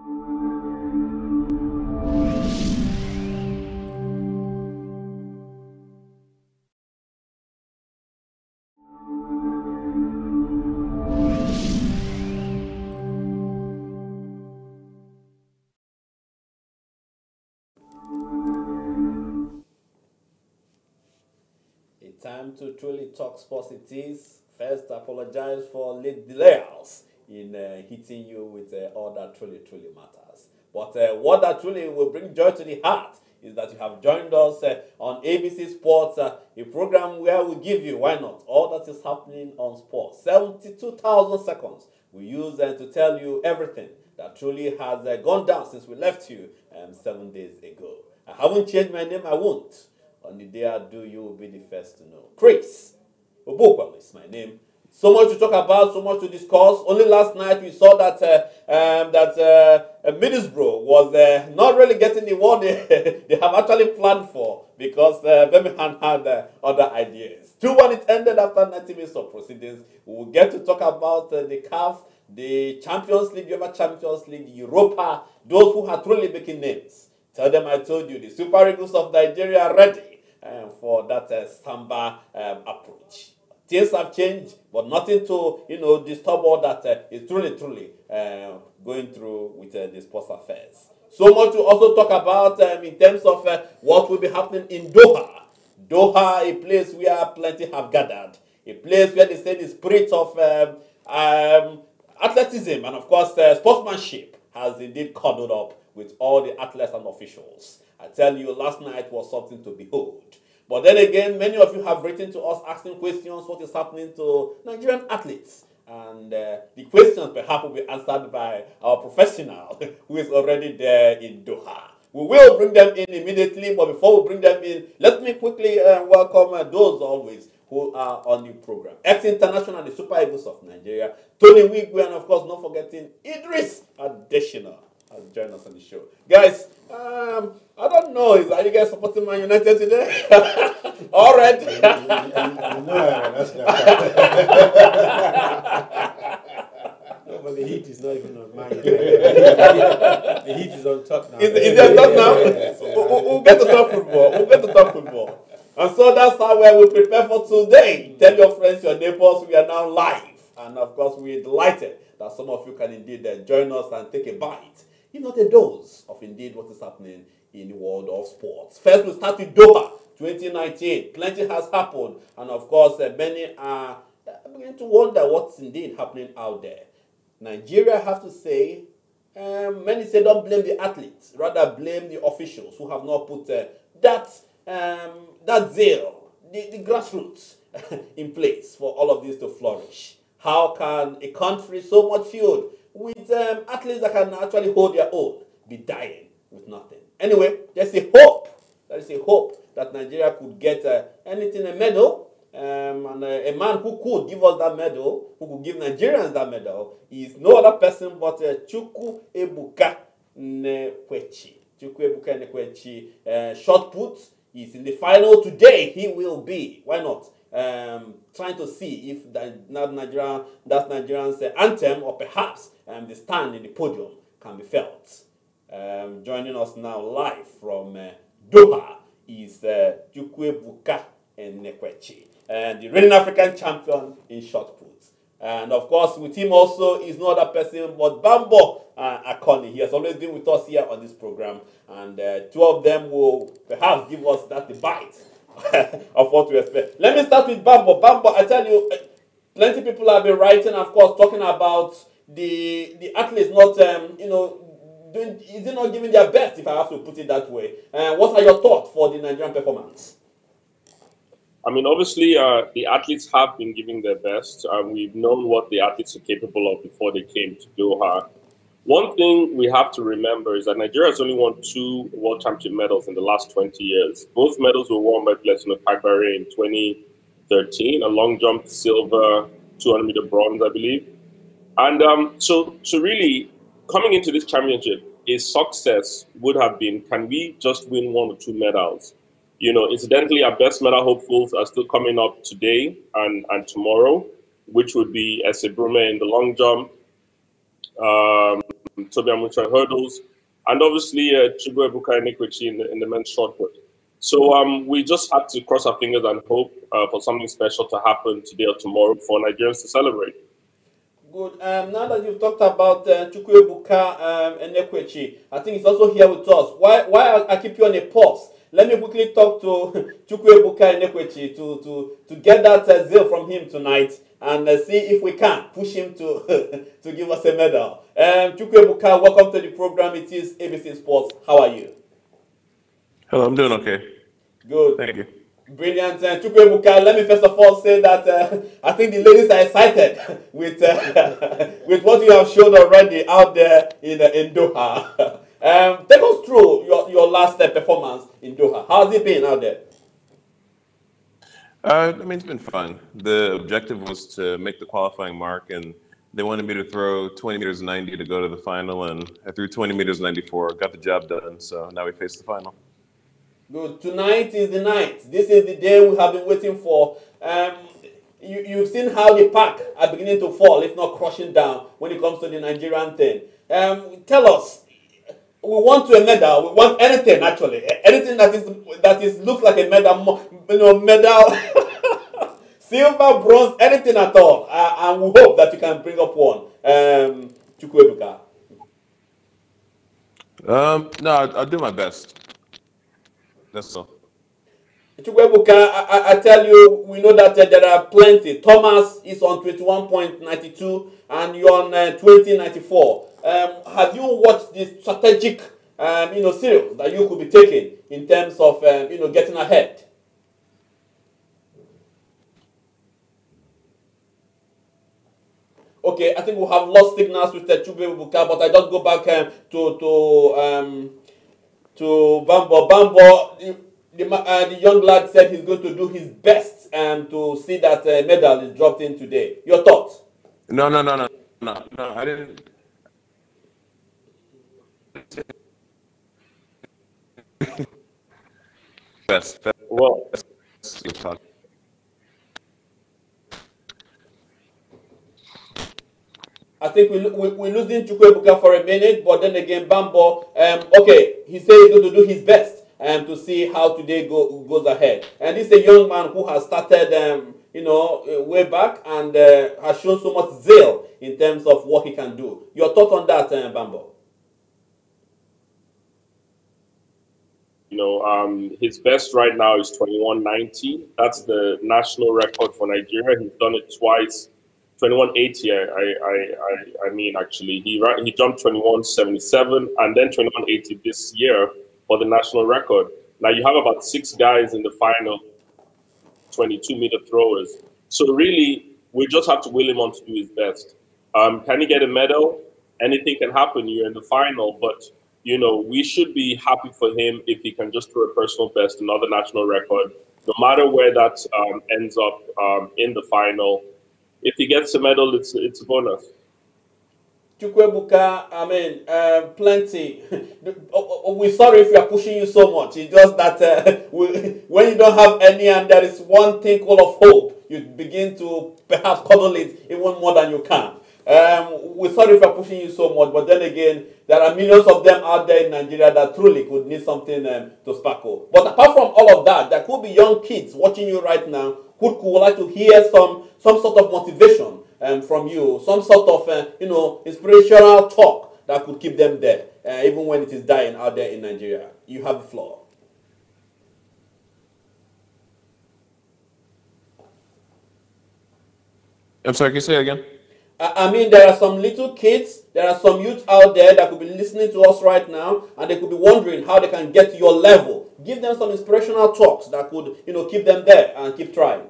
Time to truly talk sports it is. First, apologize for late delays in hitting you with all that truly matters. But what that truly will bring joy to the heart is that you have joined us on ABC Sports, a program where we give you, why not, all that is happening on sports. 72,000 seconds we use to tell you everything that truly has gone down since we left you 7 days ago. I haven't changed my name, I won't. On the day I do, you will be the first to know. Chris Obokwa is my name. So much to talk about, so much to discuss. Only last night we saw that Middlesbrough was not really getting the one they have actually planned for, because Birmingham had other ideas. 2-1 it ended after 90 minutes of proceedings. We will get to talk about the CAF, the Champions League, the UEFA Champions League, the Europa, those who are truly making names. Tell them I told you the Super Eagles of Nigeria are ready for that Samba approach. Things have changed, but nothing to disturb all that is truly going through with the sports affairs. So much to also talk about in terms of what will be happening in Doha. Doha, a place where plenty have gathered, a place where they say the spirit of athleticism and of course sportsmanship has indeed cuddled up with all the athletes and officials. I tell you, last night was something to behold. But then again, many of you have written to us asking questions, what is happening to Nigerian athletes? And the questions perhaps will be answered by our professional who is already there in Doha. We will bring them in immediately, but before we bring them in, let me quickly welcome those always who are on the program. Ex-international, the Super Eagles of Nigeria, Tony Wigwe, and of course, not forgetting Idris Adeshina has joined us on the show. Guys, I don't know, are you guys supporting Man United today? All right. No, but the heat is not even on Man United. The heat is on top now. Is it on top now? Yes. We'll get to talk football. We'll get to talk football. And so that's how we prepare for today. Tell your friends, your neighbors, we are now live. And of course, we're delighted that some of you can indeed join us and take a bite, if not a dose, of indeed what is happening in the world of sports. First, we'll start with Doha 2019. Plenty has happened. And of course, many are beginning to wonder what's indeed happening out there. Nigeria, I have to say, many say don't blame the athletes, rather blame the officials who have not put that zeal, the grassroots in place for all of this to flourish. How can a country so much filled with athletes that can actually hold their own be dying with nothing? Anyway, there's a hope. There is a hope that Nigeria could get anything, a medal. And a man who could give us that medal, who could give Nigerians that medal, is no other person but Chukwuebuka Nekwechi. Chukwuebuka Nekwechi, shot put, is in the final today. He will be, why not, trying to see if that Nigerian's anthem, or perhaps the stand in the podium, can be felt. Joining us now live from Doha is Chukwuebuka Nekwechi, and the reigning African champion in shot put. And of course, with him also is no other person but Bambo Akoni. He has always been with us here on this program, and two of them will perhaps give us that bite of what we expect. Let me start with Bambo. Bambo, I tell you, plenty of people have been writing, of course, talking about the athletes not, is it not giving their best, if I have to put it that way. What are your thoughts for the Nigerian performance? I mean, obviously, the athletes have been giving their best. We've known what the athletes are capable of before they came to Doha. One thing we have to remember is that Nigeria has only won 2 World Championship medals in the last 20 years. Both medals were won by Blessing Okagbare in 2013, a long jump silver, 200-meter bronze, I believe. And so really, coming into this championship, a success would have been, can we just win 1 or 2 medals? You know, incidentally, our best medal hopefuls are still coming up today and tomorrow, which would be Ese Brume in the long jump, Toby Amucha hurdles, and obviously Chukwuebuka Enekwechi in the men's shot put. So we just have to cross our fingers and hope for something special to happen today or tomorrow for Nigerians to celebrate. Good. Now that you've talked about Chukwuebuka Enekwechi, I think it's also here with us. Why I keep you on a pause? Let me quickly talk to Chukwuebuka Enekwechi to get that zeal from him tonight and see if we can push him to to give us a medal. Chukwuebuka, welcome to the program. It is ABC Sports. How are you? Hello, I'm doing okay. Good. Thank you. Brilliant. Chukwuebuka, let me first of all say that I think the ladies are excited with with what you have shown already out there in Doha. Take us through your last performance in Doha. How's it been out there? I mean, it's been fun. The objective was to make the qualifying mark, and they wanted me to throw 20 meters 90 to go to the final, and I threw 20 meters 94, got the job done, so now we face the final. Good. Tonight is the night. This is the day we have been waiting for. You've seen how the pack are beginning to fall, if not crushing down, when it comes to the Nigerian thing. Tell us, we want a medal. We want anything actually, anything that is looks like a medal. Medal, silver, bronze, anything at all. And we hope that you can bring up one. Chukwuebuka. No, I'll do my best. That's all. Chukwuebuka, I tell you, we know that there are plenty. Thomas is on 21.92 and you're on 20.94. Have you watched the strategic, series that you could be taking in terms of, getting ahead? Okay, I think we have lost signals with Chukwuebuka, but I just go back to Bambo. Bambo, the young lad said he's going to do his best to see that medal is dropped in today. Your thoughts? No, I didn't. Best. Well, I think we're losing Chukwuebuka for a minute, but then again, Bambo, okay, he said he's going to do his best to see how today goes ahead. And this is a young man who has started, way back and has shown so much zeal in terms of what he can do. Your thoughts on that, Bambo? His best right now is 21.90. That's the national record for Nigeria. He's done it twice. 21.80. I mean, actually, he jumped 21.77 and then 21.80 this year for the national record. Now you have about 6 guys in the final, 22-meter throwers. So really, we just have to will him on to do his best. Can he get a medal? Anything can happen. You're in the final, but we should be happy for him if he can just throw a personal best, another national record, no matter where that ends up in the final. If he gets a medal, it's a bonus. Chukwuebuka, I mean, plenty. We're sorry if we are pushing you so much. It's just that when you don't have any and there is one tinkle of hope, you begin to perhaps cuddle it even more than you can. We're sorry if we're pushing you so much, but then again, there are millions of them out there in Nigeria that truly could need something to sparkle. But apart from all of that, there could be young kids watching you right now who would like to hear some sort of motivation from you, some sort of inspirational talk that could keep them there, even when it is dying out there in Nigeria. You have the floor. I'm sorry, can you say it again? I mean, there are some little kids, there are some youth out there that could be listening to us right now, and they could be wondering how they can get to your level. Give them some inspirational talks that could, keep them there and keep trying.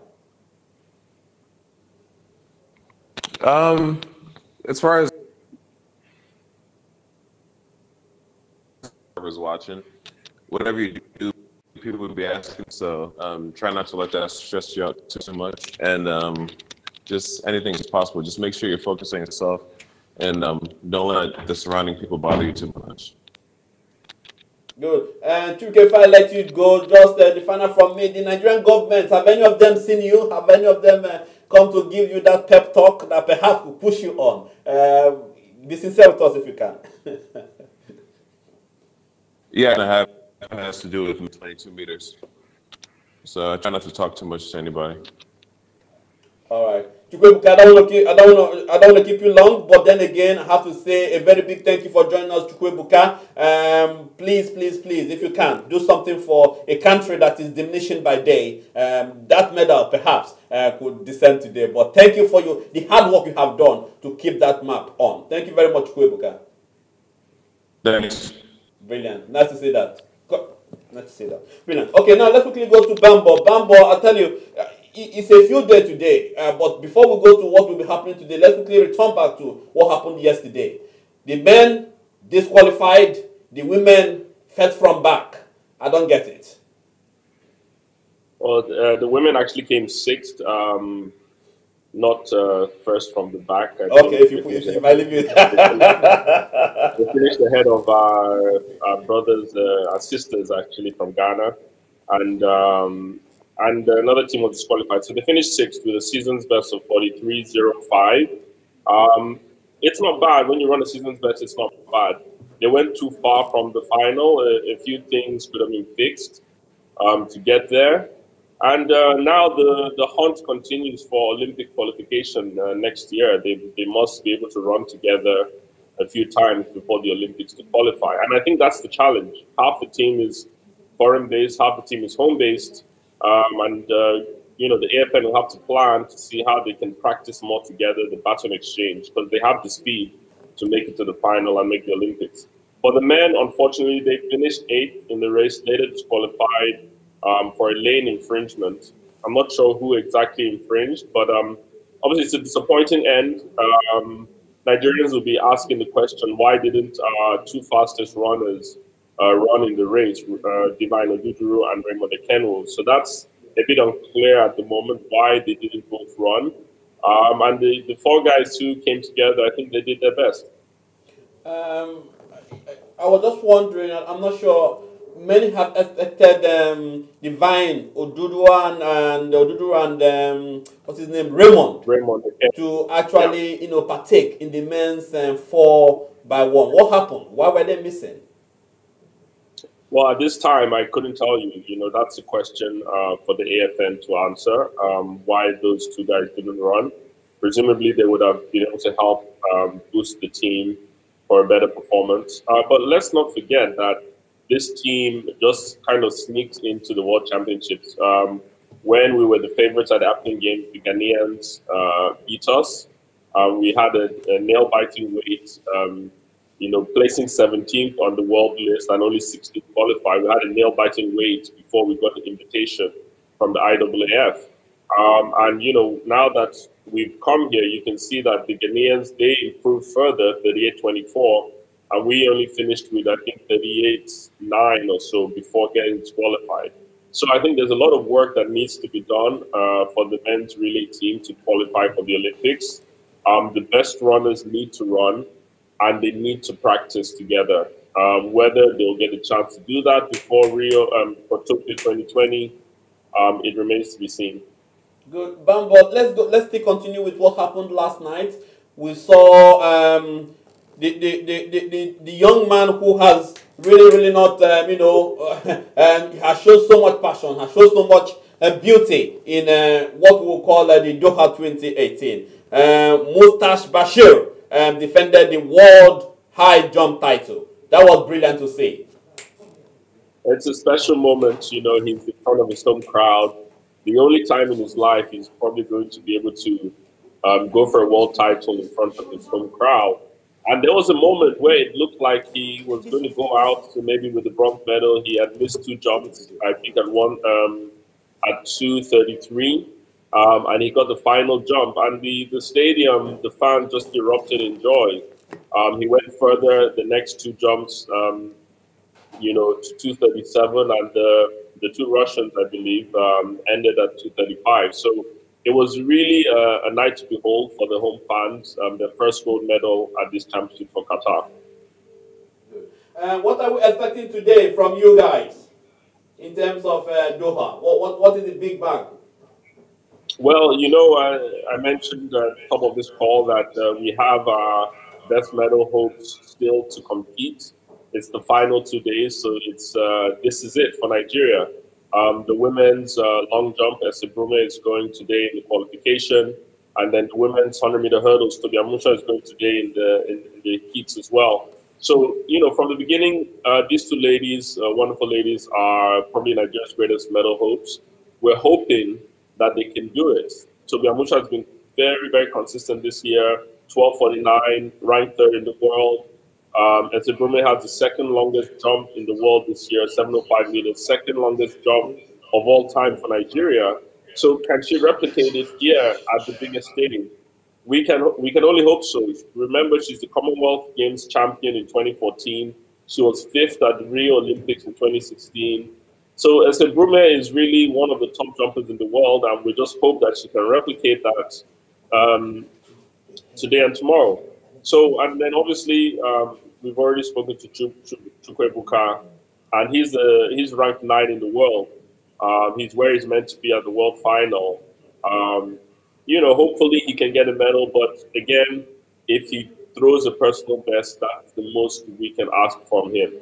As far as whoever's watching, whatever you do, people will be asking. So try not to let that stress you out too much, and just anything is possible. Just make sure you're focusing on yourself, and don't let the surrounding people bother you too much. Good. And Chuke, if I let you go, just the final from me. The Nigerian government, have any of them seen you? Have any of them come to give you that pep talk that perhaps will push you on? Be sincere with us if you can. Yeah, and a half has to do with 22 meters. So I try not to talk too much to anybody. All right. Chukwuebuka, I don't want to keep you long, but then again, I have to say a very big thank you for joining us, Chukwuebuka. Please, please, please, if you can, do something for a country that is diminishing by day. That medal, perhaps, could descend today. But thank you for the hard work you have done to keep that map on. Thank you very much, Chukwuebuka. Thanks. Brilliant. Nice to see that. Nice to see that. Brilliant. Okay, now let's quickly go to Bambo. Bambo, I'll tell you, it's a few days today, but before we go to what will be happening today, let's quickly return back to what happened yesterday. The men disqualified, the women fed from back. I don't get it. Well, the women actually came sixth, not first from the back. Okay, if I leave you. We finished ahead of our brothers, our sisters actually from Ghana, and another team was disqualified. So they finished sixth with a season's best of 43.05. It's not bad when you run a season's best. It's not bad. They went too far from the final. A few things could have been fixed to get there. And now the hunt continues for Olympic qualification next year. They must be able to run together a few times before the Olympics to qualify. And I think that's the challenge. Half the team is foreign-based, half the team is home-based. The AFN will have to plan to see how they can practice more together, the baton exchange, because they have the speed to make it to the final and make the Olympics. For the men, unfortunately, they finished 8th in the race, later disqualified for a lane infringement. I'm not sure who exactly infringed, but obviously it's a disappointing end. Nigerians will be asking the question, why didn't our two fastest runners run in the race, Divine Oduduru and Raymond Ekenwo? So that's a bit unclear at the moment why they didn't both run. And the four guys who came together, I think they did their best. I was just wondering, I'm not sure, many have expected Divine Oduduru and what's his name, Raymond, Okay. to actually partake in the men's 4x1. What happened? Why were they missing? Well, at this time, I couldn't tell you. That's a question for the AFN to answer, why those two guys didn't run. Presumably, they would have been able to help boost the team for a better performance. But let's not forget that this team just kind of sneaked into the World Championships. When we were the favorites at the African Games, the Ghanaians beat us. We had a nail-biting weight. Placing 17th on the world list and only 16th qualified. We had a nail-biting wait before we got the invitation from the IAAF. Now that we've come here, you can see that the Ghanaians, they improved further, 38-24, and we only finished with, I think, 38-9 or so before getting disqualified. So I think there's a lot of work that needs to be done for the men's relay team to qualify for the Olympics. The best runners need to run, and they need to practice together. Whether they'll get a chance to do that before Rio, for Tokyo 2020, it remains to be seen. Good, Bambo. Let's still continue with what happened last night. We saw the young man who has really not has shown so much passion, has shown so much beauty in what we will call the Doha 2018. Mustache Bashir defended the world high jump title. That was brilliant to see. It's a special moment. He's in front of his home crowd. The only time in his life he's probably going to be able to go for a world title in front of his home crowd. And there was a moment where it looked like he was going to go out to maybe with the bronze medal. He had missed two jumps, I think, at 2:33. And he got the final jump, and the stadium, the fans just erupted in joy. He went further the next two jumps, to 2:37, and the two Russians, I believe, ended at 2:35. So it was really a night to behold for the home fans, their first gold medal at this championship for Qatar. What are we expecting today from you guys in terms of Doha? What is the big bag? Well, I mentioned at the top of this call that we have best medal hopes still to compete. It's the final 2 days, so it's this is it for Nigeria. The women's long jump, Esebrume is going today in the qualification, and then the women's 100-meter hurdles, Tobiamusha is going today in the heats as well. So, from the beginning, these two ladies, wonderful ladies, are probably Nigeria's greatest medal hopes. We're hoping that they can do it. Tobiamusha has been very, very consistent this year, 12:49, ranked third in the world. And Zimbabwe has the second longest jump in the world this year, 705 meters, second longest jump of all time for Nigeria. So can she replicate it here at the biggest stage? We can only hope so. Remember, she's the Commonwealth Games champion in 2014. She was fifth at the Rio Olympics in 2016. So Esther Brume is really one of the top jumpers in the world, and we just hope that she can replicate that um, today and tomorrow. So, and then obviously, we've already spoken to Chukwebuka, and he's ranked 9 in the world. He's where he's meant to be at the world final. Um, hopefully he can get a medal, but again, if he throws a personal best, that's the most we can ask from him.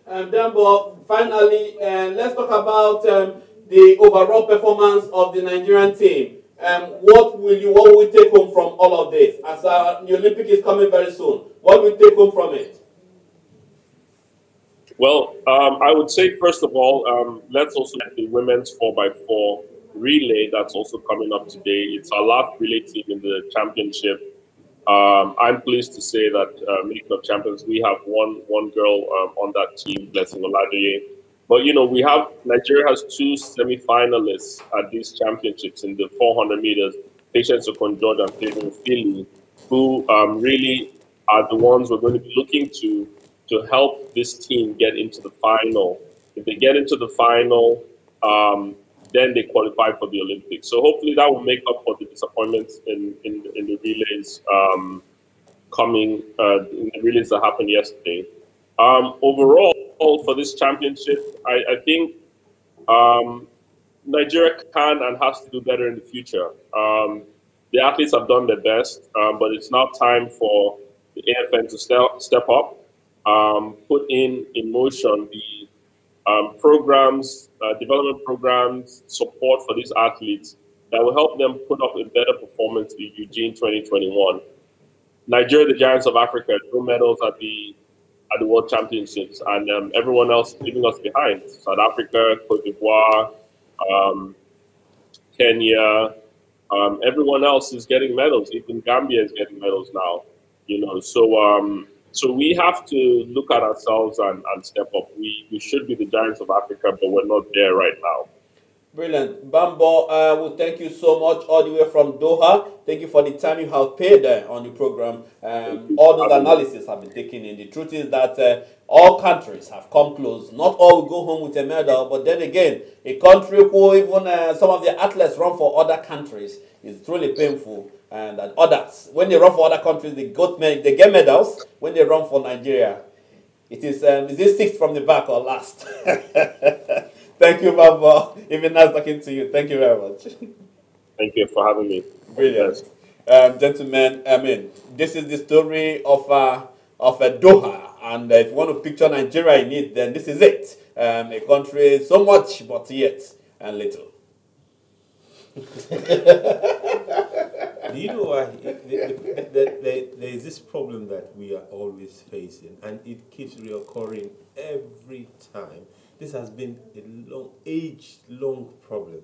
And then, but finally, let's talk about the overall performance of the Nigerian team. What will we take home from all of this? As the Olympic is coming very soon, what will we take home from it? Well, I would say first of all, let's also look at the women's 4x4 relay that's also coming up today. It's our last relay team in the championship. I'm pleased to say that League of Champions, we have one girl on that team, Blessing Oladoye. But Nigeria has 2 semi-finalists at these championships in the 400 meters, Patience Okonjo and Favour Philly, who really are the ones we're going to be looking to help this team get into the final. If they get into the final, then they qualify for the Olympics. So hopefully that will make up for the disappointments in the relays coming in the relays that happened yesterday. Overall, for this championship, I think Nigeria can and has to do better in the future. The athletes have done their best, but it's now time for the AFN to step up, put in motion the programs, development programs, support for these athletes that will help them put up a better performance in Eugene 2021. Nigeria, the Giants of Africa, no medals at the World Championships, and everyone else leaving us behind. South Africa, Cote d'Ivoire, Kenya, everyone else is getting medals. Even Gambia is getting medals now. So we have to look at ourselves and step up. We should be the giants of Africa, but we're not there right now. Brilliant. Bambo, well, thank you so much all the way from Doha. Thank you for the time you have paid on the program. All those analyses have been taken in. The truth is that all countries have come close. Not all will go home with a medal, but then again, a country who even some of the athletes run for other countries is truly painful. And that others, when they run for other countries, they get medals. When they run for Nigeria, it is this 6th from the back or last? Thank you, Baba. Even nice talking to you. Thank you very much. Thank you for having me. Brilliant. Gentlemen, this is the story of Doha. And if you want to picture Nigeria in it, then this is it. A country so much, but yet and little. Do you know why? There is this problem that we are always facing, and it keeps reoccurring every time. This has been a age-long problem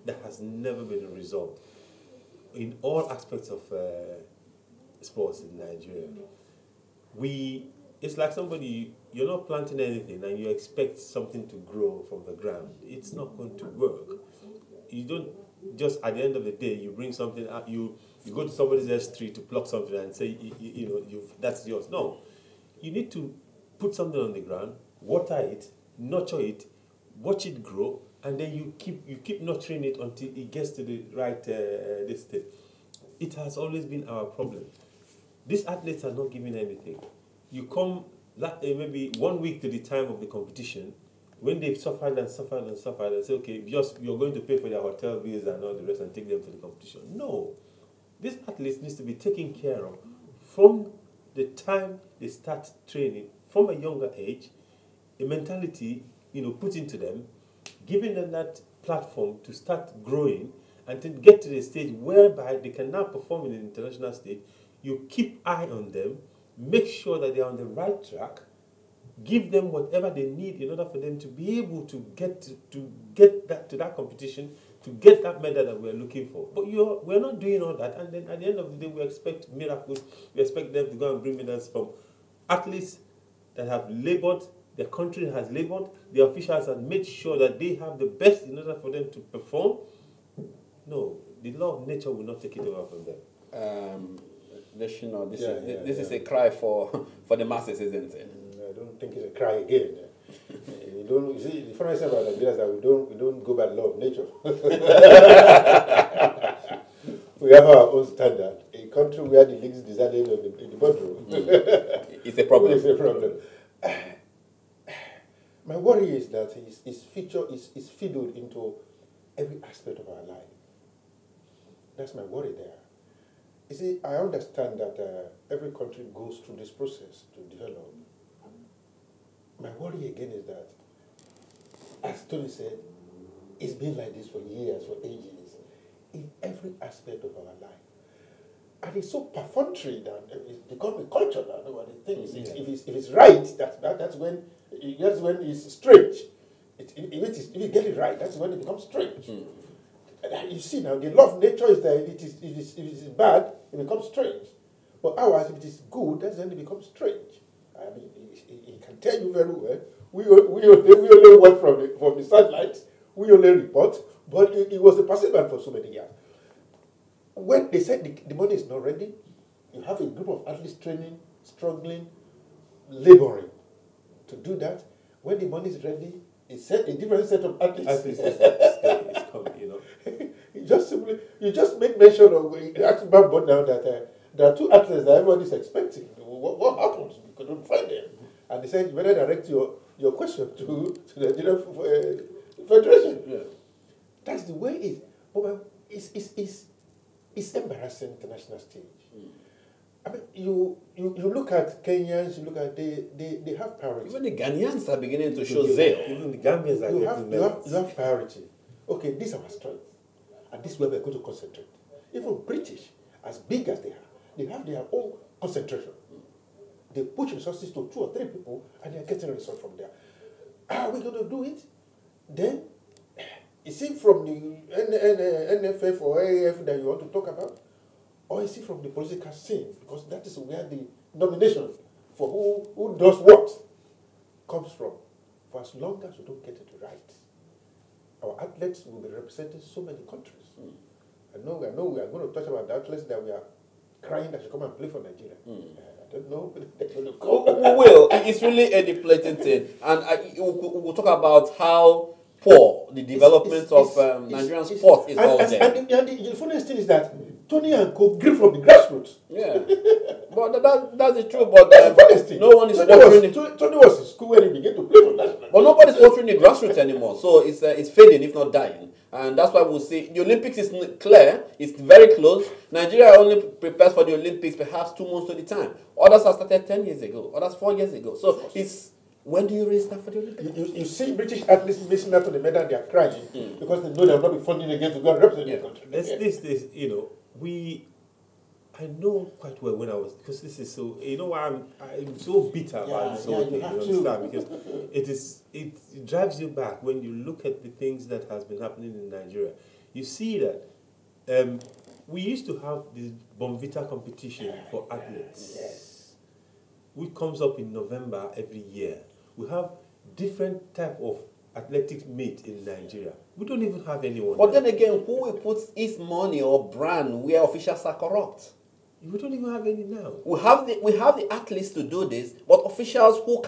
that has never been resolved in all aspects of sports in Nigeria. It's like you're not planting anything and you expect something to grow from the ground. It's not going to work. You don't just at the end of the day you bring something up. You go to somebody else's tree to pluck something and say that's yours. No, you need to put something on the ground, water it, nurture it, watch it grow, and then you keep nurturing it until it gets to the right this state. It has always been our problem. These athletes are not giving anything. You come maybe 1 week to the time of the competition, when they've suffered and suffered and suffered, and say, okay, you're going to pay for their hotel bills and all the rest and take them to the competition. No. These athletes need to be taken care of from the time they start training, from a younger age, a mentality, put into them, giving them that platform to start growing and to get to the stage whereby they can now perform in the international stage. You keep eye on them, make sure that they are on the right track, give them whatever they need in order for them to be able to get to that competition, to get that medal that we're looking for. But we're not doing all that, and then at the end of the day, we expect miracles. We expect them to go and bring medals from athletes that have labored, their country has labored, the officials have made sure that they have the best in order for them to perform. No, the law of nature will not take it over from them. This is a cry for the masses, isn't it? I don't think it's a cry again. You see, the funny thing about Nigeria is that we don't go by the law of nature. We have our own standard. A country where the leagues decide in the boardroom. It's a problem. It's a problem. My worry is that his future is fiddled into every aspect of our life. That's my worry there. You see, I understand that every country goes through this process to develop. My worry again is that, as Tony said, it's been like this for years, for ages, in every aspect of our life. And it's so perfunctory that it's become a culture now. Nobody thinks if it's right, that's when it's strange. If you get it right, that's when it becomes strange. You see now, the law of nature is that if it is bad, it becomes strange. But ours, if it is good, that's when it becomes strange. I mean, he can tell you very well. We only work from the satellites. We only report. But it was a participant for so many years. When they said the money is not ready, you have a group of athletes training, struggling, laboring to do that. When the money is ready, it's a different set of athletes is coming, You just make mention of actually about now that there are two athletes that everybody's expecting. What happened? We couldn't find them. And they said, you better direct your question to the Nigerian Federation. Yeah. That's the way it is. But it's embarrassing international stage. I mean, you look at Kenyans, you look at they have priority. Even the Ghanaians are beginning to show zeal. Even the Gambians are you have priority. Okay, this is our strength. And this is where we're going to concentrate. Even British, as big as they are, they have their own concentration. They push resources to 2 or 3 people, and they're getting results from there. Are we going to do it? Then, is it from the NFF or AAF that you want to talk about? Or is it from the political scene? Because that is where the nomination for who does what comes from. For as long as we don't get it right, our athletes will be representing so many countries. I know we are going to talk about the athletes that we are crying that should come and play for Nigeria. I don't know. We will. It's really a depleting thing. And we'll talk about how poor the development of Nigerian sport is all there. And the funniest thing is that Tony and Co grew from the grassroots. Yeah. But that's the truth. But that's the funniest thing. No one is watering. Tony was in school when he began to play for national. But nobody's watering the grassroots anymore. So it's fading, if not dying. And that's why we'll see the Olympics is clear. It's very close. Nigeria only prepares for the Olympics perhaps 2 months to the time. Others have started 10 years ago. Others 4 years ago. So it's when do you raise that for the Olympics? You see British athletes missing out on the medal, they are crying because they know they will not be funding again to go and represent the country. This, I know quite well when I was, because this is so, I'm so bitter about this whole thing, you understand? Because it drives you back when you look at the things that has been happening in Nigeria. You see that we used to have this Bonvita competition for athletes, which comes up in November every year. We have different type of athletics meet in Nigeria. We don't even have anyone. But then again, who will put his money or brand where officials are corrupt? We don't even have any now. We have the athletes to do this, but officials who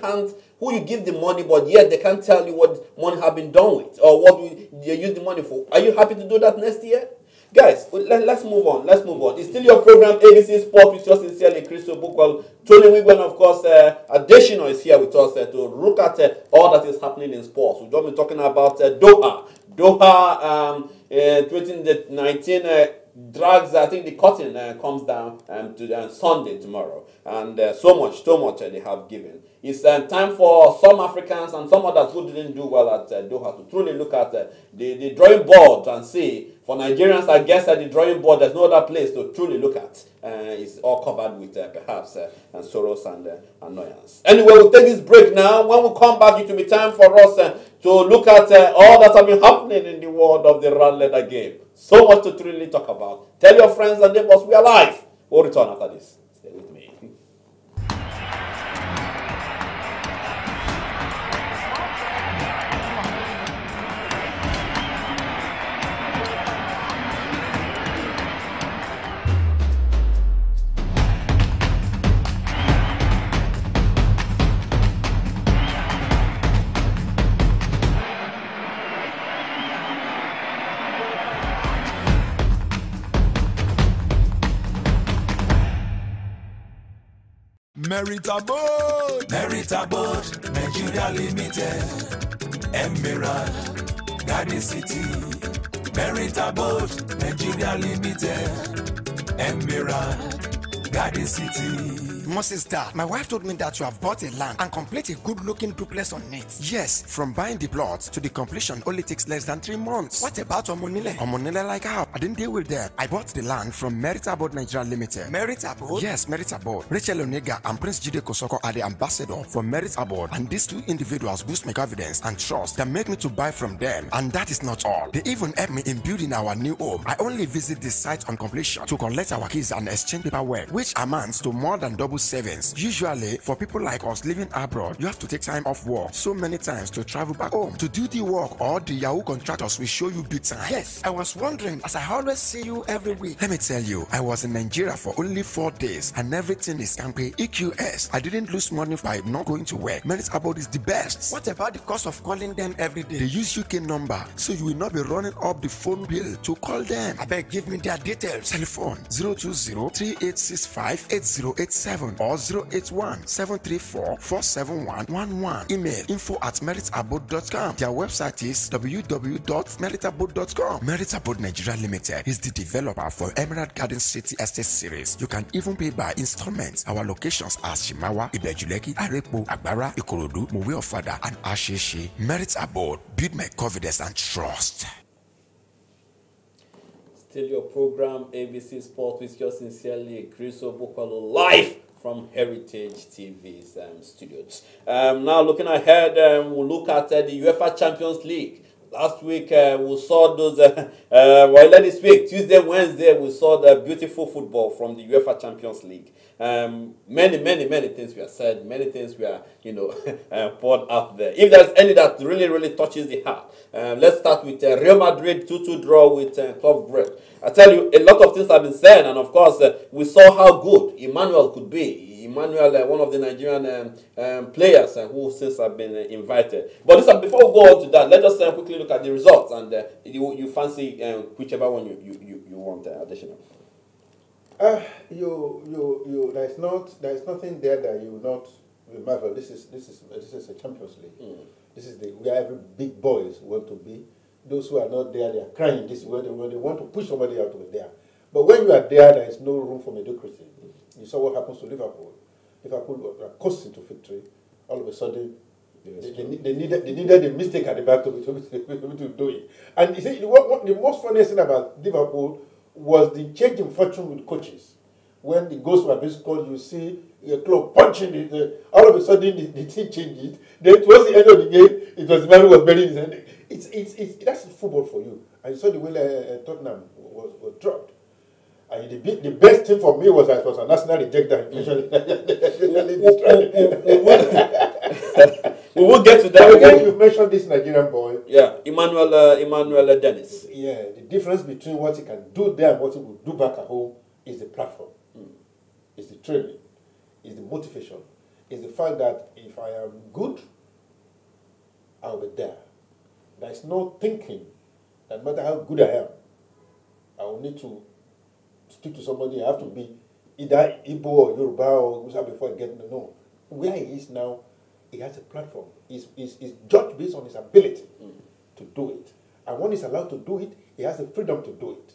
you give the money, but yet they can't tell you what money have been done with or what they use the money for. Are you happy to do that next year? Guys, let's move on. Let's move on. It's still your program, ABC Sport, with yours sincerely, Crystal Bookwell. Tony Wigwen, of course, Additional is here with us to look at all that is happening in sports. We've been talking about Doha. 2019 drags, I think the curtain comes down to Sunday tomorrow, and so much they have given. It's time for some Africans and some others who didn't do well at Doha to truly look at the drawing board and see. For Nigerians, I guess at the drawing board, there's no other place to truly look at. It's all covered with perhaps sorrows and annoyance. Anyway, we'll take this break now. When we come back, it will be time for us to look at all that has been happening in the world of the round leather game. So much to truly talk about. Tell your friends and neighbors we are live. We'll return after this. Stay with me. Meritable, Nigeria Limited, Emerald, Garden City. Meritable, Nigeria Limited, Emerald, Garden City. Moses, Dad, my wife told me that you have bought a land and complete a good-looking duplex on it. Yes, from buying the plot to the completion only takes less than 3 months. What about Omonile? Omonile like how? I didn't deal with them. I bought the land from Meritable Nigeria Limited. Meritable? Yes, Meritable. Rachel Onega and Prince Jide Kosoko are the ambassador for Meritable, and these two individuals boost my confidence and trust that make me to buy from them. And that is not all. They even help me in building our new home. I only visit the site on completion to collect our keys and exchange paperwork, which amounts to more than double savings. Usually, for people like us living abroad, you have to take time off work so many times to travel back home to do the work, or the Yahoo contractors will show you big time. Yes, I was wondering, as I always see you every week. Let me tell you, I was in Nigeria for only 4 days and everything is campy. EQS. I didn't lose money by not going to work. Meritable is the best. What about the cost of calling them every day? They use UK number, so you will not be running up the phone bill to call them. I beg, give me their details. Telephone 020-3865-8087 or 081-734-47111. Email info@meritable.com. Their website is www.meritable.com. Meritable Nigeria Limited is the developer for Emerald Garden City Estate Series. You can even pay by installments. Our locations are Shimawa, Ibejuleki, Arepo, Agbara, Ikorodu, Mowe Ofada, and Asheshe. Meritable, build my confidence and trust. Still your program, ABC Sport, with yours sincerely, Chris Obokolo, live from Heritage TV's studios. Now looking ahead, we'll look at the UEFA Champions League. Last week we saw those, this week, Tuesday, Wednesday, we saw the beautiful football from the UEFA Champions League. Many things were said, many things were, poured out there. If there's any that really touches the heart, let's start with Real Madrid 2-2 draw with Club Brugge. I tell you, a lot of things have been said, and of course, we saw how good Emmanuel could be. Emmanuel, one of the Nigerian players who since have been invited. But listen, before we go on to that, let's just quickly look at the results, and you fancy whichever one you want additional. There is nothing there that you will not marvel. This is a Champions League. This is where every big boys want to be. Those who are not there, they are crying. This is where they want to push somebody out to be there. But when you are there is no room for mediocrity. You saw what happens to Liverpool. Liverpool were coasting to victory. All of a sudden, they needed a mistake at the back to be able to do it. And you see, the most funniest thing about Liverpool was the change in fortune with coaches. When the goals were being scored, you see a club punching all of a sudden the team changed it. Then towards the end of the game, it was the man who was burying his hand. That's football for you. And you saw the way Tottenham was dropped. And the best thing for me was a national ejector. We will get to that. Again, you mentioned this Nigerian boy. Yeah, Emmanuel Dennis. Yeah, the difference between what he can do there and what he will do back at home is the platform. It's the training. It's the motivation. It's the fact that if I am good, I'll be there. There's no thinking that no matter how good I am, I will need to speak to somebody. I have to be either Igbo or Yoruba or Hausa before I get to know. Where he is now, he has a platform. He's judged based on his ability to do it. And when he's allowed to do it, he has the freedom to do it.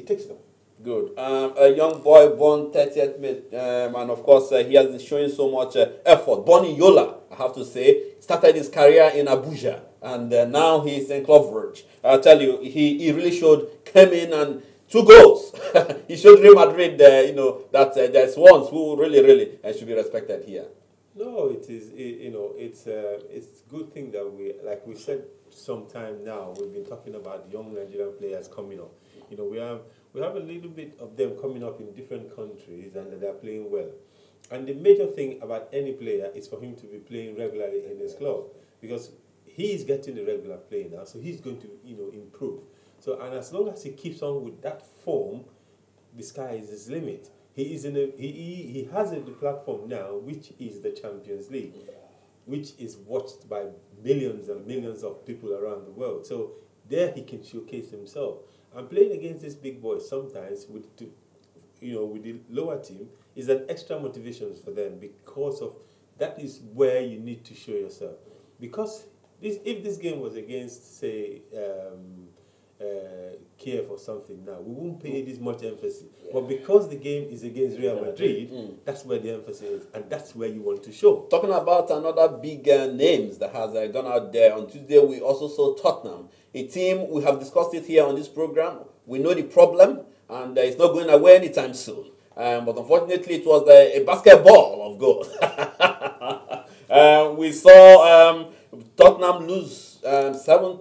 He takes them. Good. A young boy born 30th May, and of course he has been showing so much effort. Born in Yola, I have to say. Started his career in Abuja, and now he's in Club Rouge. I tell you, he really came in and 2 goals. He showed Real Madrid, that there's ones who really should be respected here. No, it is. It's a good thing that like we said sometime now. We've been talking about young Nigerian players coming up. We have a little bit of them coming up in different countries and they're playing well. And the major thing about any player is for him to be playing regularly in his club, because he is getting the regular play now, so he's going to improve. So, and as long as he keeps on with that form, the sky is his limit. He is he has the platform now, which is the Champions League, which is watched by millions and millions of people around the world. So there he can showcase himself. And playing against these big boys sometimes with the lower team is an extra motivation for them, because of that is where you need to show yourself. Because if this game was against, say, Kiev or something now, we won't pay this much emphasis. Yeah. But because the game is against Real Madrid, that's where the emphasis is, and that's where you want to show. Talking about another big names that has gone out there, on Tuesday we also saw Tottenham, a team, we have discussed it here on this program. We know the problem, and it's not going away anytime soon. But unfortunately, it was a basketball of goals. We saw Tottenham lose 7-2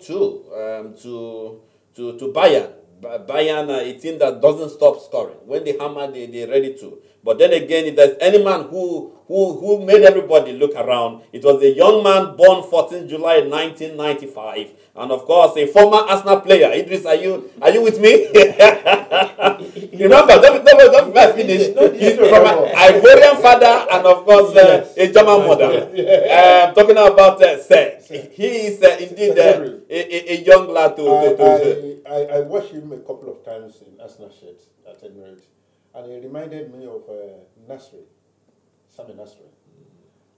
to Bayern. Bayern, a team that doesn't stop scoring. When they hammer, they're ready to. But then again, if there's any man who made everybody look around, it was a young man born 14 July 1995. And of course, a former Arsenal player. Idris, are you with me? Remember, don't finish. He's from an Ivorian father and of course a German mother. Talking about Seth. He is indeed a young lad I watched him a couple of times in Arsenal shirts at Emirates, and he reminded me of Nasri, Sami Nasri.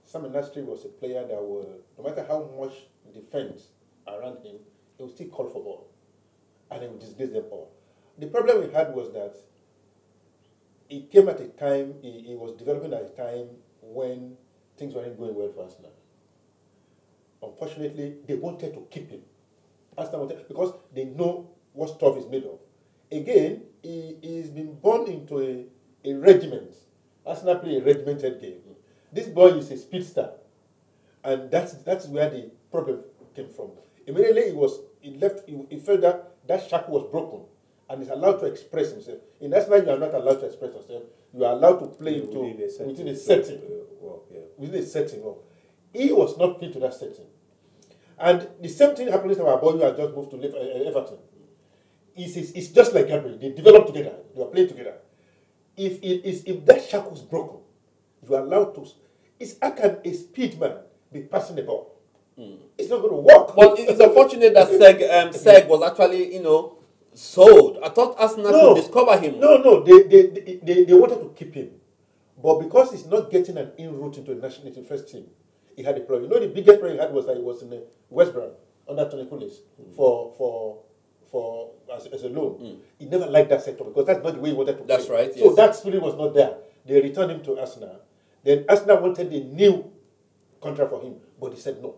Sami Nasri was a player that will, no matter how much defense around him, he would still call for ball, and he would disgrace them all. The problem we had was that he came at a time, he was developing at a time when things weren't going well for Arsenal. Unfortunately, they wanted to keep him. Arsenal wanted, because they know what stuff is made of. Again, he's been born into a regiment. Arsenal play a regimented game. This boy is a speedster, and that's where the problem came from. Immediately he felt that shackle was broken, and he's allowed to express himself. In Arsenal, you are not allowed to express yourself. You are allowed to play within a setting. Within a setting. He was not fit to that setting. And the same thing happened to our boy who had just moved to Everton. It's just like Gabriel. They develop together. They are playing together. If that shackle is broken, you are allowed to. How can a speed man be passing the ball? It's not going to work. But it's unfortunate that Seg was actually, sold. I thought Arsenal could discover him. No. They wanted to keep him, but because he's not getting an in-route into the national first team, he had a problem. The biggest problem he had was that he was in the West Brom under Tony Pulis as a loan. He never liked that sector because that's not the way he wanted to play. That's right. So that spirit was not there. They returned him to Arsenal. Then Arsenal wanted a new contract for him, but he said no.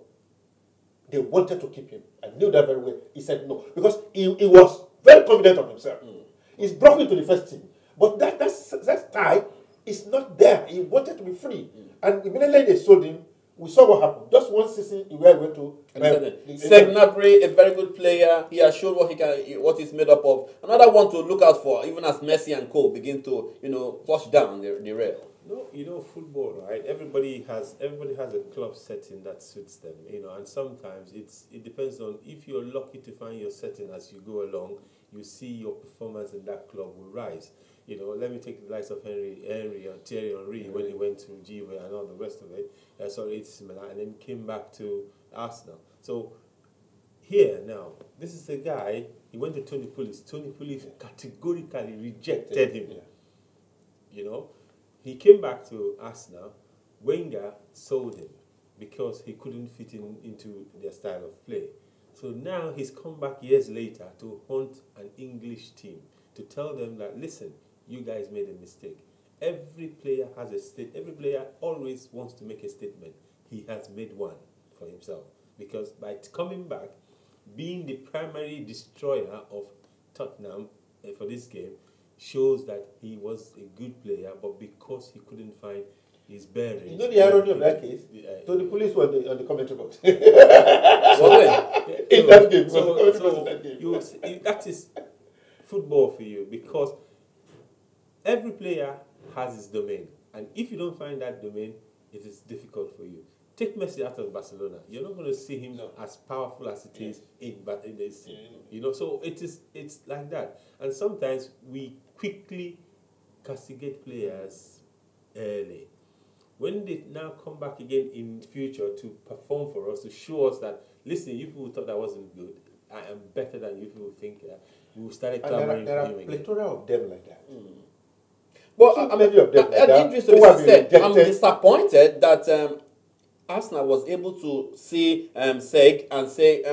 They wanted to keep him. I knew that very well. He said no because he was very confident of himself. He's brought into the first team, but that tie is not there. He wanted to be free, and immediately they sold him. We saw what happened. Just one season, he went to. Seg Gnabry, a very good player. He has shown what he's made up of. Another one to look out for, even as Messi and Co begin to flush down the rail. No, football, right? Everybody has a club setting that suits them, and sometimes it depends on if you're lucky to find your setting as you go along. You see your performance in that club will rise. Let me take the likes of Henry or Thierry Henry when he went to Juve and all the rest of it. It's Milan, and then came back to Arsenal. So here now, this is a guy. He went to Tony Pulis. Tony Pulis categorically rejected him. He came back to Arsenal. Wenger sold him because he couldn't fit into their style of play. So now he's come back years later to hunt an English team. to tell them that, listen, you guys made a mistake. Every player has a every player always wants to make a statement. He has made one for himself. Because by coming back, being the primary destroyer of Tottenham for this game, shows that he was a good player, but because he couldn't find his bearings. You know the irony of that case? So the police were on the commentary box. In that game. That is football for you, because every player has his domain, and if you don't find that domain, it is difficult for you. Take Messi out of Barcelona. You're not going to see him as powerful as it is in this. You know, so it's like that. And sometimes we quickly castigate players early. When they now come back again in future to perform for us, to show us that, listen, you people thought that wasn't good, I am better than you people think. We started clamoring there for are him again. plethora of them like that. But So many of them like that. Idris, I'm disappointed that Arsenal was able to see Sek and say,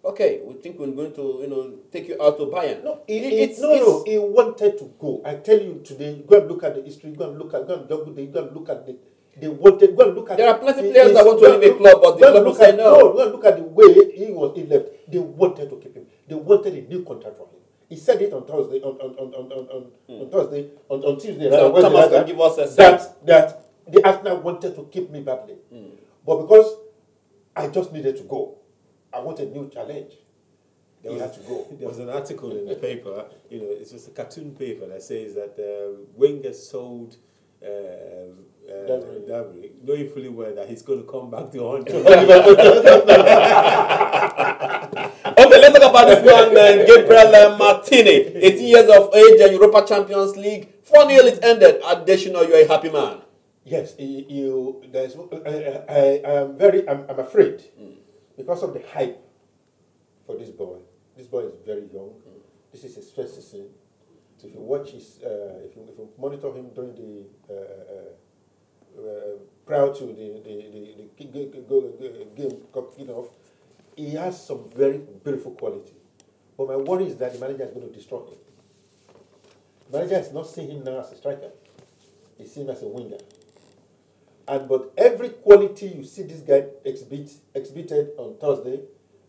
okay, we think we're going to take you out to Bayern. No, he wanted to go. I tell you today, go and look at the history, go and look at they wanted, go and look at. There are plenty of players that want to leave a club, but the club will say no. Go and look at the way he left. They wanted to keep him. They wanted a new contract for him. He said it on Thursday, on Tuesday. So Thomas can give us a that the Arsenal wanted to keep me badly, but because I just needed to go, I wanted a new challenge. He had to go. There was an article in the paper, it's just a cartoon paper that says that Wenger sold Dabry, knowing fully well that he's going to come back to haunt him. Okay, let's talk about this man, Gabriel Martini, 18 years of age, Europa Champions League. 4-0 it ended. Additional, you're a happy man. Yes, I'm afraid because of the hype for this boy. This boy is very young. This is his first season. So if you watch his, if you monitor him during the prior to the game kicking off, he has some very beautiful quality. But my worry is that the manager is going to destroy him. The manager is not seeing him now as a striker. He's seeing him as a winger. But every quality you see this guy exhibited on Thursday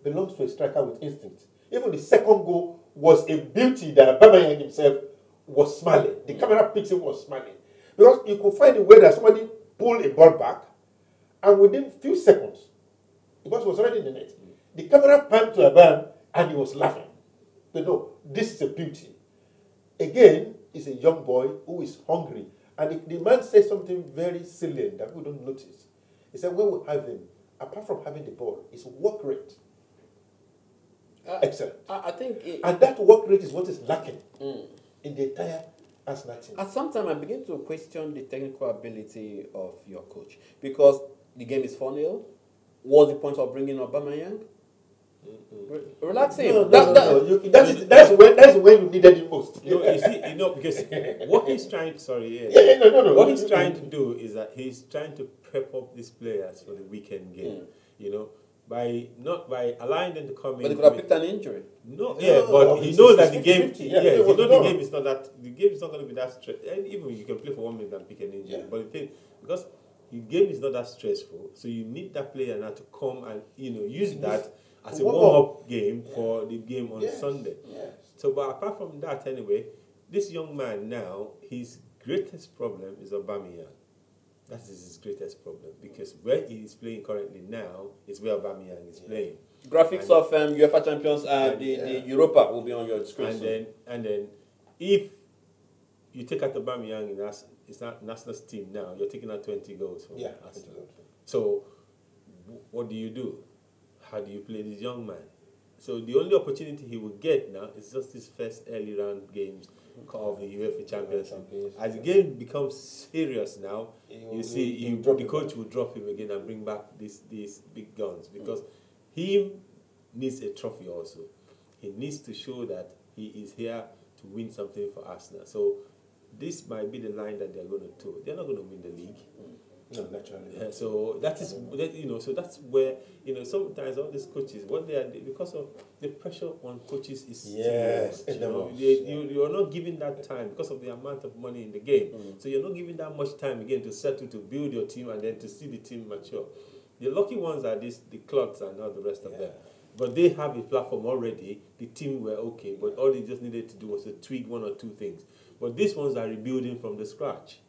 belongs to a striker with instinct. Even the second goal was a beauty that Aubameyang himself was smiling. The camera picks him was smiling. Because you could find a way that somebody pulled a ball back, and within a few seconds, the ball was already in the net. The camera panned to Aubameyang, and he was laughing. But no, this is a beauty. Again, he's a young boy who is hungry. And the man said something very salient that we don't notice. He said, when we have him, apart from having the ball, his work rate. Excellent. I think... and that work rate is what is lacking in the entire Arsenal team. At some time, I begin to question the technical ability of your coach. Because the game is 4-0. What's the point of bringing Aubameyang? Relax him. That's when you needed it most. Because what he's trying to, what he's trying to do is that he's trying to prep up these players for the weekend game. By allowing them to come in. But they could have picked an injury. But he knows that the game. The game is not that. The game is not going to be that stressful. And even you can play for 1 minute and pick an injury. Yeah. But the thing, because the game is not that stressful, so you need that player now to come and use that as a warm-up game for the game on Sunday. Yes. So, but apart from that, anyway, this young man now, his greatest problem is Aubameyang. That is his greatest problem, because where he is playing currently now is where Aubameyang is playing. Graphics of UEFA Champions, the Europa will be on your screen. And then, if you take out Aubameyang it's not national team now, you're taking out 20 goals from Arsenal. So, what do? How do you play this young man? So the only opportunity he will get now is just his first early round games of the UEFA Champions League. As the game becomes serious now, the coach will drop him again and bring back these big guns, because he needs a trophy also. He needs to show that he is here to win something for Arsenal. So this might be the line that they're going to toe. They're not going to win the league. No, naturally. So that is, so that's where, sometimes all these coaches, what they are, because of the pressure on coaches is Yes, too much, you are not giving that time because of the amount of money in the game. So you're not giving that much time again to settle, to build your team, and then to see the team mature. The lucky ones are the clogs and all the rest of them. But they have a platform already. The team were okay, but all they just needed to do was to tweak one or two things. But these ones are rebuilding from the scratch.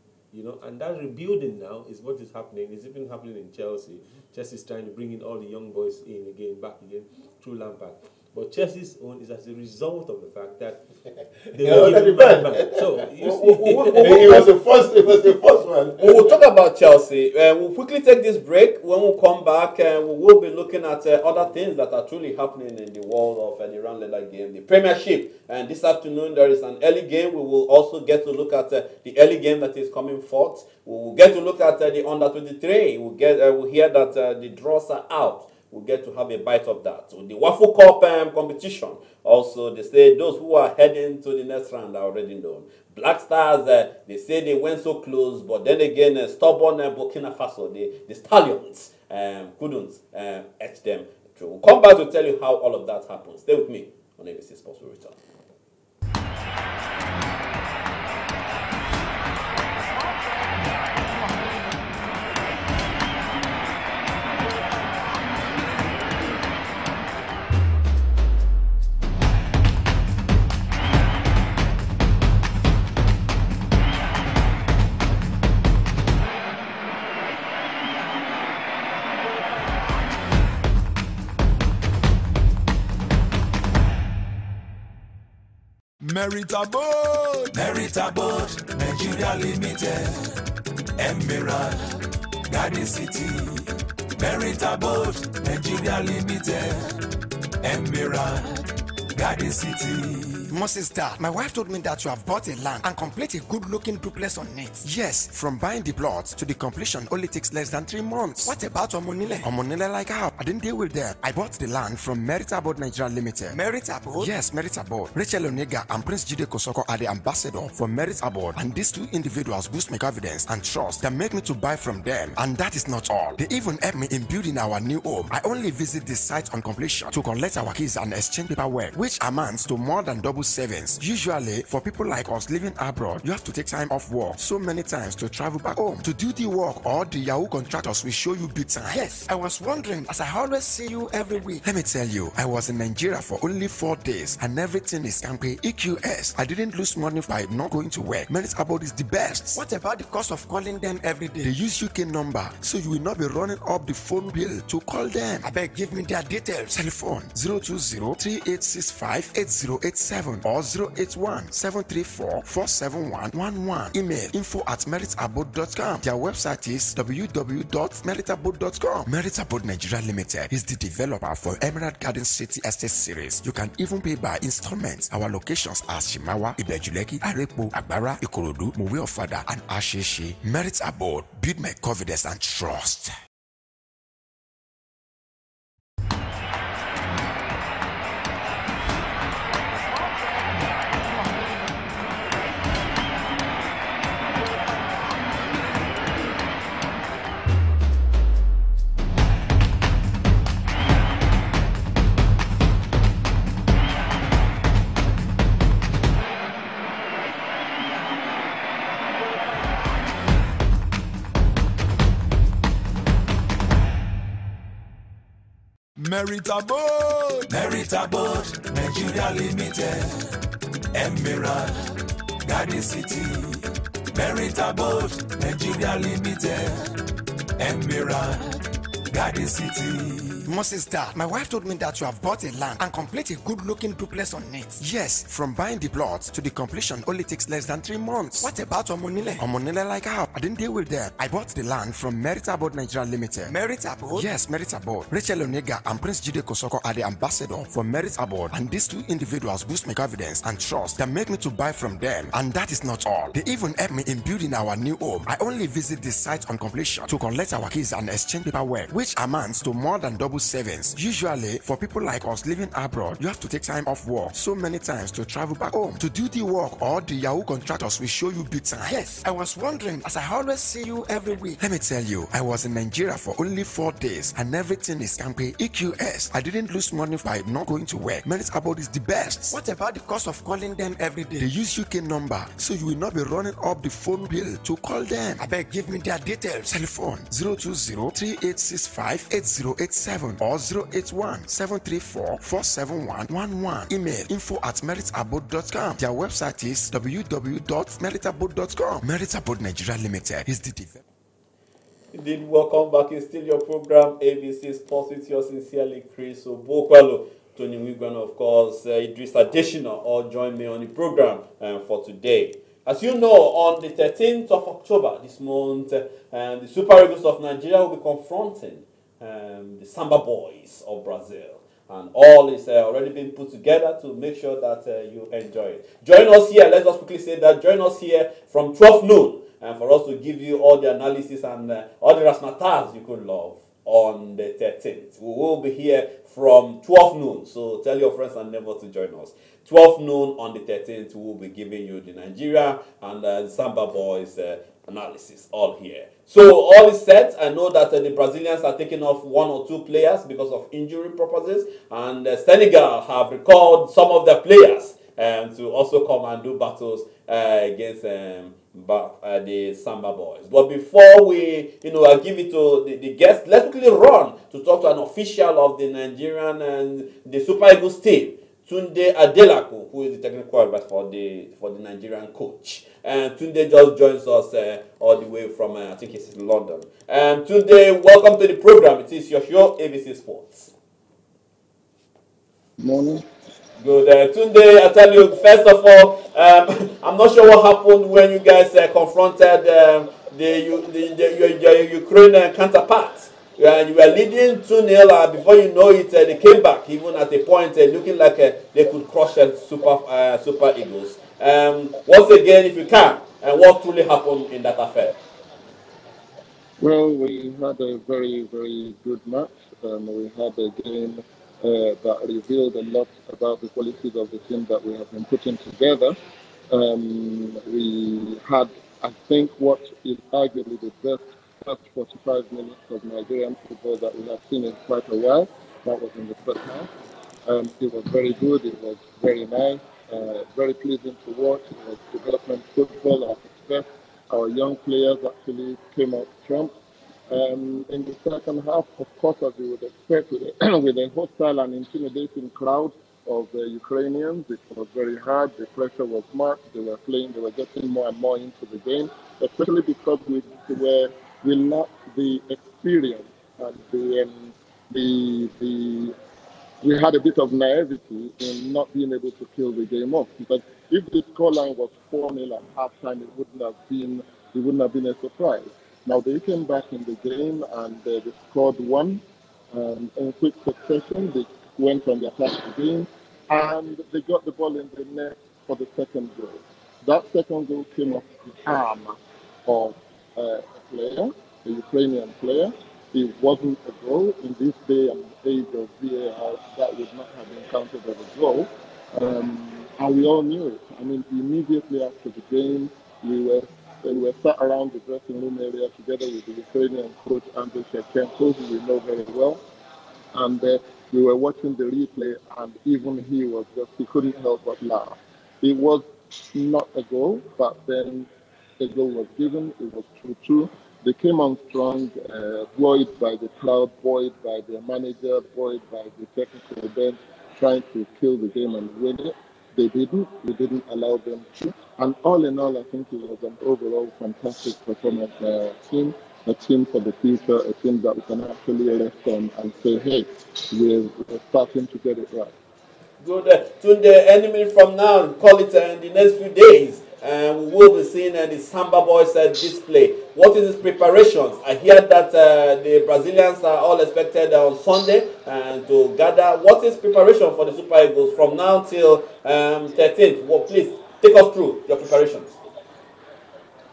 And that rebuilding now is what is happening. It's even happening in Chelsea. Chelsea is trying to bring in all the young boys back again, through Lampard. But Chelsea's own is as a result of the fact that they were given man. So you see, it was the first one. We will talk about Chelsea. We'll quickly take this break. When we come back, we will be looking at other things that are truly happening in the world of the round leather game, the Premiership. And this afternoon there is an early game. We will also get to look at the early game that is coming forth. We will get to look at the under-23. We'll hear that the draws are out. We'll get to have a bite of that. So the Waffle Cup competition, also they say those who are heading to the next round are already known. Black Stars, they say they went so close, but then again, stubborn Burkina Faso, the Stallions, couldn't etch them through. We'll come back to tell you how all of that happens. Stay with me on ABC Sports. We'll return. Meritable, Nigeria Limited, Emirate, Garden City. Meritable, Nigeria Limited, Emirate, Garden City. Moses Dad, my wife told me that you have bought a land and complete a good-looking duplex on it. Yes, from buying the plots to the completion only takes less than 3 months. What about Omonile? Omonile like how? I didn't deal with them. I bought the land from Meritable Nigeria Limited. Meritable? Yes, Meritable. Rachel Onega and Prince Jide Kosoko are the ambassador for Meritable, and these two individuals boost my confidence and trust that make me to buy from them. And that is not all. They even help me in building our new home. I only visit the site on completion to collect our keys and exchange paperwork, which amounts to more than double savings. Usually, for people like us living abroad, you have to take time off work so many times to travel back home to do the work, or the Yahoo contractors will show you big time. Yes, I was wondering, as I always see you every week. Let me tell you, I was in Nigeria for only 4 days and everything is campy EQS. I didn't lose money by not going to work. Merit Abode is the best. What about the cost of calling them every day? They use UK number, so you will not be running up the phone bill to call them. I beg, give me their details. Telephone 020-3865-8087 or 081-734-47111. Email info@meritabode.com. Their website is www.meritabode.com. Merit Abode Nigeria Limited is the developer for Emerald Garden City Estate Series. You can even pay by installments. Our locations are Shimawa, Ibejuleki, Arepo, Agbara, Ikorodu, Mowe Ofada, and Asheshi. Merit Abode, build my confidence and trust. Meritable, Nigeria Limited, Emirate, Garden City. Meritable, Nigeria Limited, Emirate, Garden City. Moses Dad, my wife told me that you have bought a land and complete a good-looking duplex on it. Yes, from buying the plots to the completion only takes less than 3 months. What about Omonile? Omonile like how? I didn't deal with them. I bought the land from Meritable Nigeria Limited. Meritable? Yes, Meritable. Rachel Onega and Prince Jide Kosoko are the ambassador for Meritable, and these two individuals boost my confidence and trust that make me to buy from them. And that is not all. They even help me in building our new home. I only visit the site on completion to collect our keys and exchange paperwork, which amounts to more than double savings. Usually, for people like us living abroad, you have to take time off work so many times to travel back home to do the work, or the Yahoo contractors will show you big time. Yes, I was wondering, as I always see you every week. Let me tell you, I was in Nigeria for only 4 days and everything is campy. EQS, I didn't lose money by not going to work. Merit Abroad is the best. What about the cost of calling them every day? They use UK number, so you will not be running up the phone bill to call them. I beg, give me their details. Telephone 020-3865-8087 or 081-734-47111. Email info@meritabode.com. Their website is www.meritabode.com. Merit Abroad Nigeria Limited is the developer. Indeed, welcome back. It's still your program, ABC Sports, with your sincerely, Chris Obokwalo, Tony Wigwan, of course, Idris Additional, all join me on the program for today. As you know, on the 13th of October this month, the Super Eagles of Nigeria will be confronting the Samba Boys of Brazil. And all is already been put together to make sure that you enjoy it. Join us here, let's just quickly say that, join us here from 12 noon. And for us to give you all the analysis and all the razzmatazz you could love on the 13th. We will be here from 12 noon, so tell your friends and neighbors to join us. 12 noon on the 13th, we will be giving you the Nigeria and the Samba Boys analysis all here. So all is set. I know that the Brazilians are taking off 1 or 2 players because of injury purposes, and Senegal have recalled some of their players to also come and do battles against the Samba Boys. But before we, I give it to the guests, let's quickly run to talk to an official of the Nigerian and the Super Eagles team, Tunde Adelaku, who is the technical advisor for the Nigerian coach. And Tunde just joins us all the way from, I think it's in London. Tunde, welcome to the program. It is your show, ABC Sports. Morning. Good. Tunde, I tell you, first of all, I'm not sure what happened when you guys confronted your Ukrainian counterparts. You were leading 2-0. Before you know it, they came back, even at a point looking like they could crush Super Eagles. Once again, if you can, what truly happened in that affair? Well, we had a very, very good match. We had a game that revealed a lot about the qualities of the team that we have been putting together. We had, I think, what is arguably the best first 45 minutes of Nigerian football that we have seen in quite a while. That was in the first half. It was very good. It was very nice. Very pleasing to watch. It was development football as expected. Our young players actually came out strong. In the second half, of course, as you would expect, with a hostile and intimidating crowd of Ukrainians, it was very hard. The pressure was marked. They were getting more and more into the game, especially because we lacked the experience and we had a bit of naivety in not being able to kill the game off. Because if the scoreline was 4-0 at halftime, it wouldn't have been a surprise. Now they came back in the game and they scored one in quick succession. They went on the attack again and they got the ball in the net for the second goal. That second goal came off the arm of a player, a Ukrainian player. It wasn't a goal. In this day and age of VAR, that would not have been counted as a goal. And we all knew it. I mean, immediately after the game, we were sat around the dressing room area together with the Ukrainian coach, Andriy Shevchenko, who we know very well. And we were watching the replay, and even he couldn't help but laugh. It was not a goal, but then a goal was given. It was 2-2. They came on strong, buoyed by the crowd, buoyed by their manager, buoyed by the technical bench, trying to kill the game and win it. They didn't. We didn't allow them to. And all in all, I think it was an overall fantastic performance by our team, a team for the future, a team that we can actually rest on and say, hey, we're starting to get it right. Good. Tunde, any minute from now, call it in the next few days, we will be seeing the Samba Boys display. What is its preparations? I hear that the Brazilians are all expected on Sunday to gather. What is preparation for the Super Eagles from now till 13th? Well, please take us through your preparations.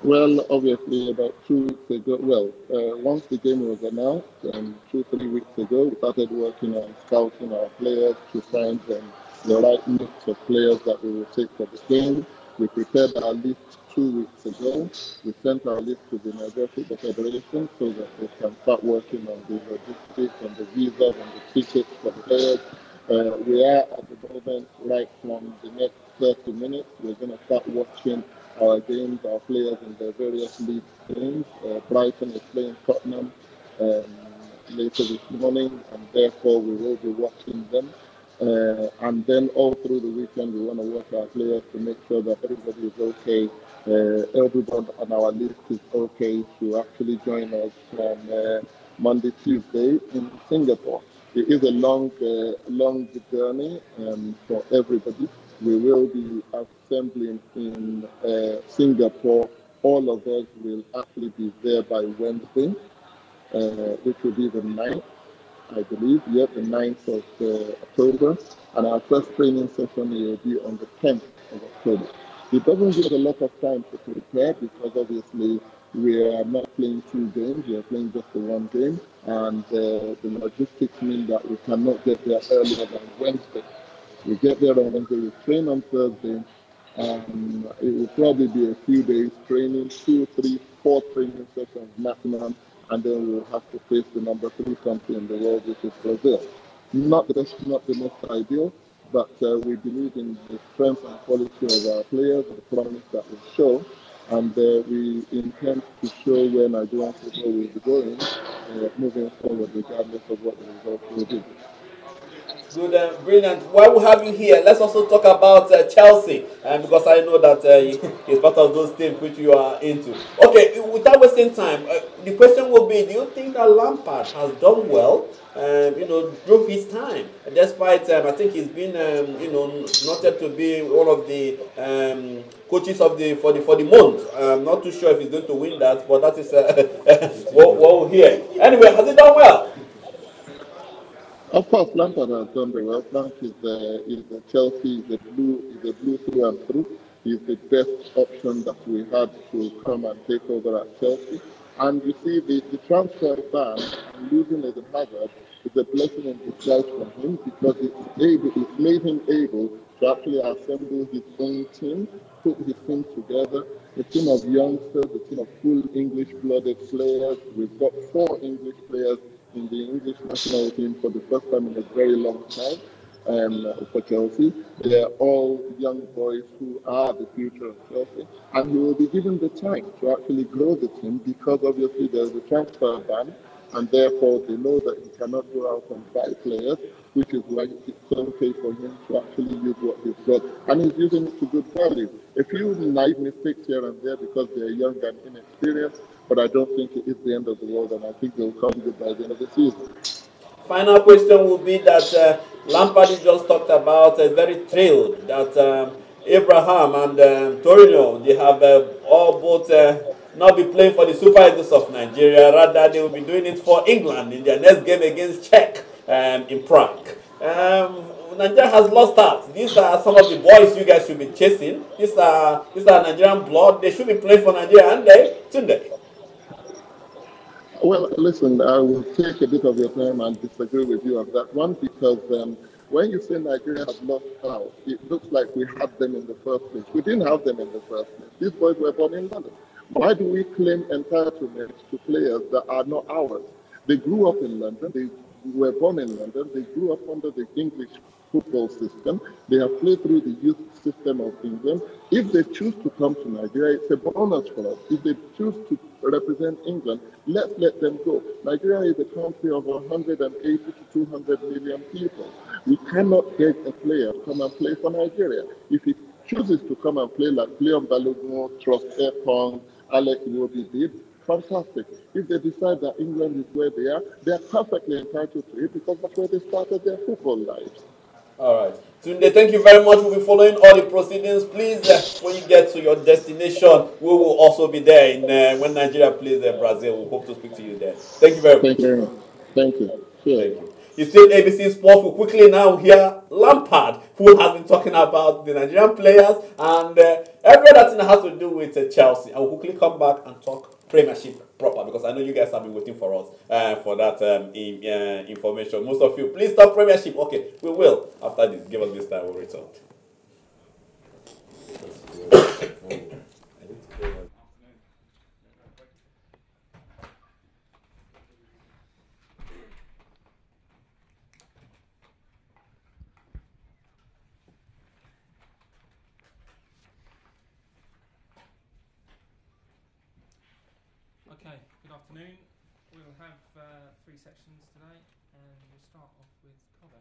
Well, obviously, about 2 weeks ago, once the game was announced, 2, 3 weeks ago, we started working on scouting our players to find the right mix of players that we will take for the game. We prepared our list 2 weeks ago. We sent our list to the Nigeria Football Federation so that they can start working on the logistics, on the visas, and the tickets for the players. We are at the moment, right from the next 30 minutes, we're going to start watching our games, our players in their various league games. Brighton is playing Tottenham um, later this morning, and therefore we will be watching them. And then all through the weekend, we want to watch our players to make sure that everybody is okay. Everyone on our list is okay to actually join us from Monday, Tuesday in Singapore. It is a long journey for everybody. We will be assembling in Singapore. All of us will actually be there by Wednesday, which will be the 9th, I believe. Yep, the 9th of October. And our first training session will be on the 10th of October. It doesn't give us a lot of time to prepare because obviously we are not playing 2 games, we are playing just the 1 game. And the logistics mean that we cannot get there earlier than Wednesday. We get there on Wednesday, we train on Thursday. It will probably be a few days training, 2, 3, 4 training sessions maximum, and then we'll have to face the number 3 country in the world, which is Brazil. Not the most ideal, but we believe in the strength and quality of our players, the promise that we show, and we intend to show where Nigerian football will be going moving forward, regardless of what the results will be. Good, brilliant. While we have you here, let's also talk about Chelsea, because I know that it's part of those teams which you are into. Okay, without wasting time, the question will be: do you think that Lampard has done well? Through his time, despite I think he's been noted to be one of the coaches of the for the month. I'm not too sure if he's going to win that, but that is what we'll hear. Anyway, has he done well? Of course, Lampard has done very well. Frank is the Chelsea, is a blue through and through. He's the best option that we had to come and take over at Chelsea. And you see, the transfer ban and losing Eden Hazard is a blessing in disguise for him because it's made him able to actually assemble his own team, put his team together, a team of youngsters, a team of full English-blooded players. We've got 4 English players in the English national team for the first time in a very long time for Chelsea. They are all young boys who are the future of Chelsea, and he will be given the time to actually grow the team because obviously there's a transfer ban, and therefore they know that he cannot go out and buy players, which is why it's okay for him to actually use what he's got, and he's using it to good value. A few naive mistakes here and there because they're young and inexperienced, but I don't think it is the end of the world, and I think they'll come good by the end of the season. Final question will be that Lampard you just talked about very thrilled that Abraham and Torino they have all both not be playing for the Super Eagles of Nigeria. Rather, they will be doing it for England in their next game against Czech in Prague. Nigeria has lost out. These are some of the boys you guys should be chasing. These are Nigerian blood. They should be playing for Nigeria, and they today. Well, listen, I will take a bit of your time and disagree with you on that one because when you say Nigeria has lost out, it looks like we had them in the first place. We didn't have them in the first place. These boys were born in London. Why do we claim entitlement to players that are not ours? They grew up in London. They were born in London. They grew up under the English football system. They have played through the youth system of England. If they choose to come to Nigeria, it's a bonus for us. If they choose to represent England, let's let them go. Nigeria is a country of 180 to 200 million people. We cannot get a player come and play for Nigeria. If he chooses to come and play like Leon Balogun, Trust Ekong, Alex Iwobi did, fantastic. If they decide that England is where they are perfectly entitled to it because that's where they started their football lives. All right. Tunde, thank you very much. We'll be following all the proceedings. Please, when you get to your destination, we will also be there when Nigeria plays Brazil. We hope to speak to you there. Thank you very Thank much. you very much. Thank you. Cheers. Thank you. It's still ABC Sports. We quickly now hear Lampard, who has been talking about the Nigerian players and every other thing that has to do with Chelsea. And we'll quickly come back and talk Premiership proper, because I know you guys have been waiting for us for that information. Most of you, please talk Premiership. Okay, we will. After this, give us this time, we'll return. Okay, good afternoon. We'll have 3 sections today, and we'll start off with Kobe.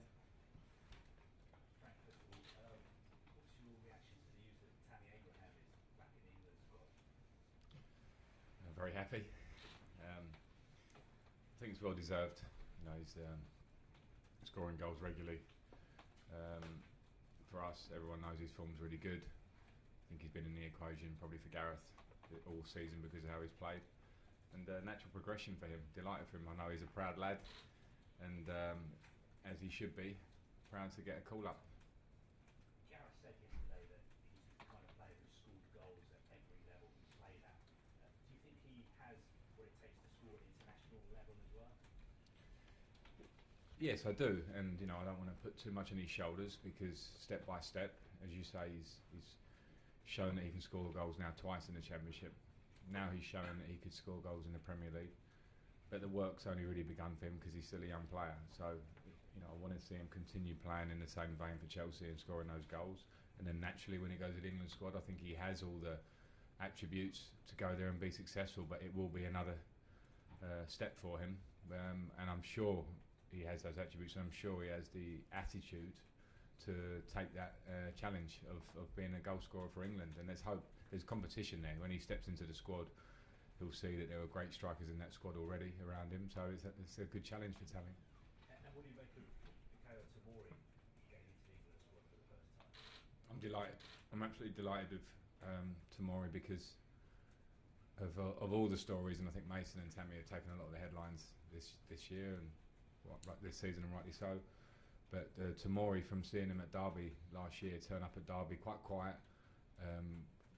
Frank, first of all, what's your reaction to the news that Tammy Abraham is back in the England squad? I'm very happy. I think it's well deserved. You know, he's scoring goals regularly. For us, everyone knows his form's really good. I think he's been in the equation probably for Gareth all season because of how he's played. And natural progression for him. Delighted for him. I know he's a proud lad, and as he should be, proud to get a call up. Gareth said yesterday that he's the kind of player who scored goals at every level he's played at. Do you think he has what it takes to score at international level as well? Yes, I do, and you know I don't want to put too much on his shoulders because step by step, as you say, he's shown that he can score goals now twice in the Championship. Now he's shown that he could score goals in the Premier League, but the work's only really begun for him because he's still a young player. So, you know, I want to see him continue playing in the same vein for Chelsea and scoring those goals. And then naturally, when he goes to the England squad, I think he has all the attributes to go there and be successful. But it will be another step for him, and I'm sure he has those attributes, and I'm sure he has the attitude to take that challenge of being a goal scorer for England. And let's hope. There's competition there. When he steps into the squad, he'll see that there are great strikers in that squad already around him. So it's a good challenge for Tammy. And what do you make of Fikayo Tomori getting into the England squad for the first time? I'm delighted. I'm absolutely delighted with Tomori because of all the stories, and I think Mason and Tammy have taken a lot of the headlines this year and this season, and rightly so. But Tomori, from seeing him at Derby last year, turn up at Derby quite quiet.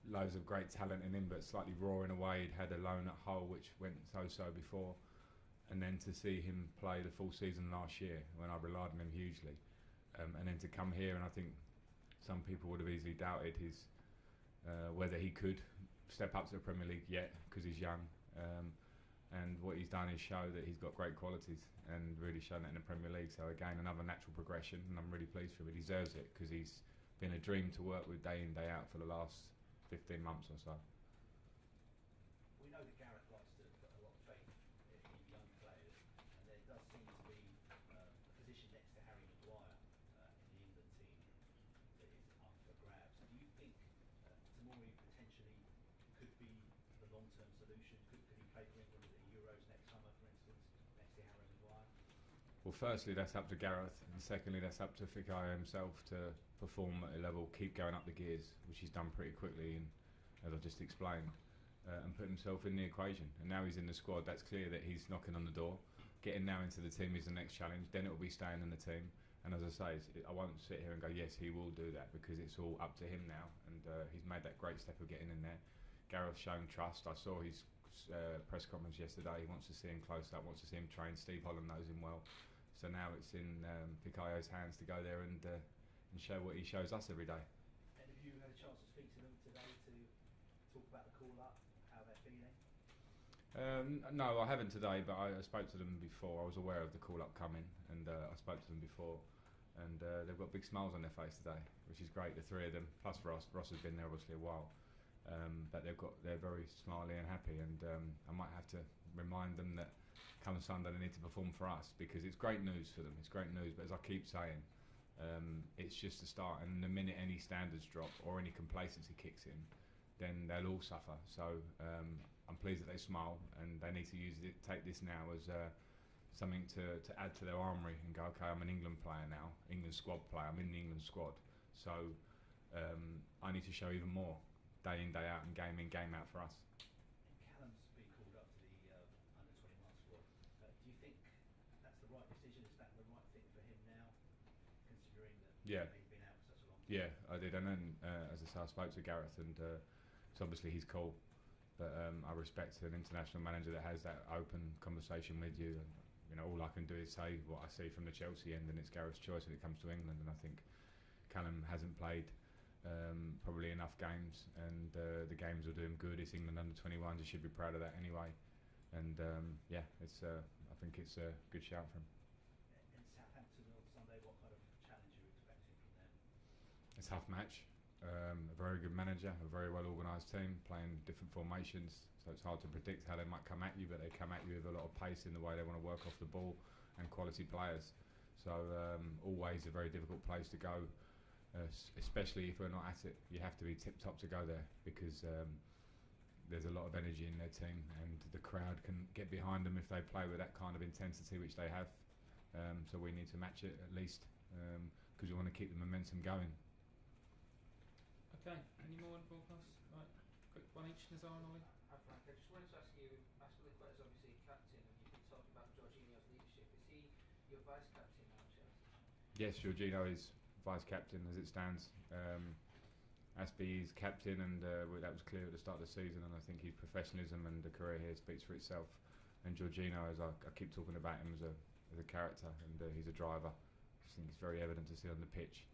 Loads of great talent in him, but slightly raw in a way. He'd had a loan at Hull, which went so-so before, and then to see him play the full season last year, when I relied on him hugely, and then to come here, and I think some people would have easily doubted his whether he could step up to the Premier League yet, because he's young, and what he's done is show that he's got great qualities, and really shown that in the Premier League. So again, another natural progression, and I'm really pleased for him. He deserves it, because he's been a dream to work with day in, day out for the last 15 months or so. We know that Gareth likes to put a lot of faith in young players, and there does seem to be a position next to Harry Maguire in the England team that is up for grabs. Do you think Tomori potentially could be the long-term solution? Could he play for England at the Euros next summer, for instance, next to Harry Maguire? Well, firstly, that's up to Gareth, and secondly, that's up to Fikayo himself to perform at a level, keep going up the gears, which he's done pretty quickly, and as I just explained, and put himself in the equation. And now he's in the squad. That's clear that he's knocking on the door. Getting now into the team is the next challenge. Then it will be staying in the team. And as I say, I won't sit here and go, yes, he will do that, because it's all up to him now. And he's made that great step of getting in there. Gareth's shown trust. I saw his press conference yesterday. He wants to see him close up, wants to see him train. Steve Holland knows him well. So now it's in Fikayo's hands to go there and show what he shows us every day. And have you had a chance to speak to them today to talk about the call-up, how they're feeling? No, I haven't today, but I spoke to them before. I was aware of the call-up coming, and I spoke to them before, and they've got big smiles on their face today, which is great, the three of them, plus Ross. Ross has been there obviously a while, but they're very smiley and happy, and I might have to remind them that come Sunday they need to perform for us, because it's great news for them. It's great news, but as I keep saying, it's just a start, and the minute any standards drop or any complacency kicks in, then they'll all suffer. So I'm pleased that they smile, and they need to take this now as something to add to their armoury and go, okay, I'm an England player now, England squad player, I'm in the England squad, so I need to show even more day in, day out, and game in, game out for us. Callum's been called up to the under-21 squad. Do you think that's the the right decision? Is that the right thing for him now, considering that Yeah. he's been out for such a long time? Yeah, I did. And then, as I say, I spoke to Gareth, and it's obviously he's cool. But I respect an international manager that has that open conversation with you. And, you know, all I can do is say what I see from the Chelsea end, and it's Gareth's choice when it comes to England. And I think Callum hasn't played probably enough games, and the games are doing good. It's England under 21s. You should be proud of that anyway. And yeah, it's I think it's a good shout for him. In Southampton on Sunday, what kind of challenge are you expecting from them? It's a tough match. A very good manager, a very well organised team, playing different formations. So it's hard to predict how they might come at you, but they come at you with a lot of pace in the way they want to work off the ball, and quality players. So always a very difficult place to go, especially if we're not at it. You have to be tip top to go there, because there's a lot of energy in their team, and the crowd can get behind them if they play with that kind of intensity, which they have. So we need to match it at least, because we want to keep the momentum going. Okay, any more on broadcast? Right, quick one each, Nazar and Ollie. Hi Frank, I just wanted to ask you, Aspilicueta is obviously captain, and you've been talking about Jorginho's leadership. Is he your vice captain now at Chelsea? Yes, Jorginho is vice captain as it stands. Aspie is captain, and that was clear at the start of the season, and I think his professionalism and the career here speaks for itself. And Jorginho, as I keep talking about him as a character, and he's a driver. I think it's very evident to see on the pitch.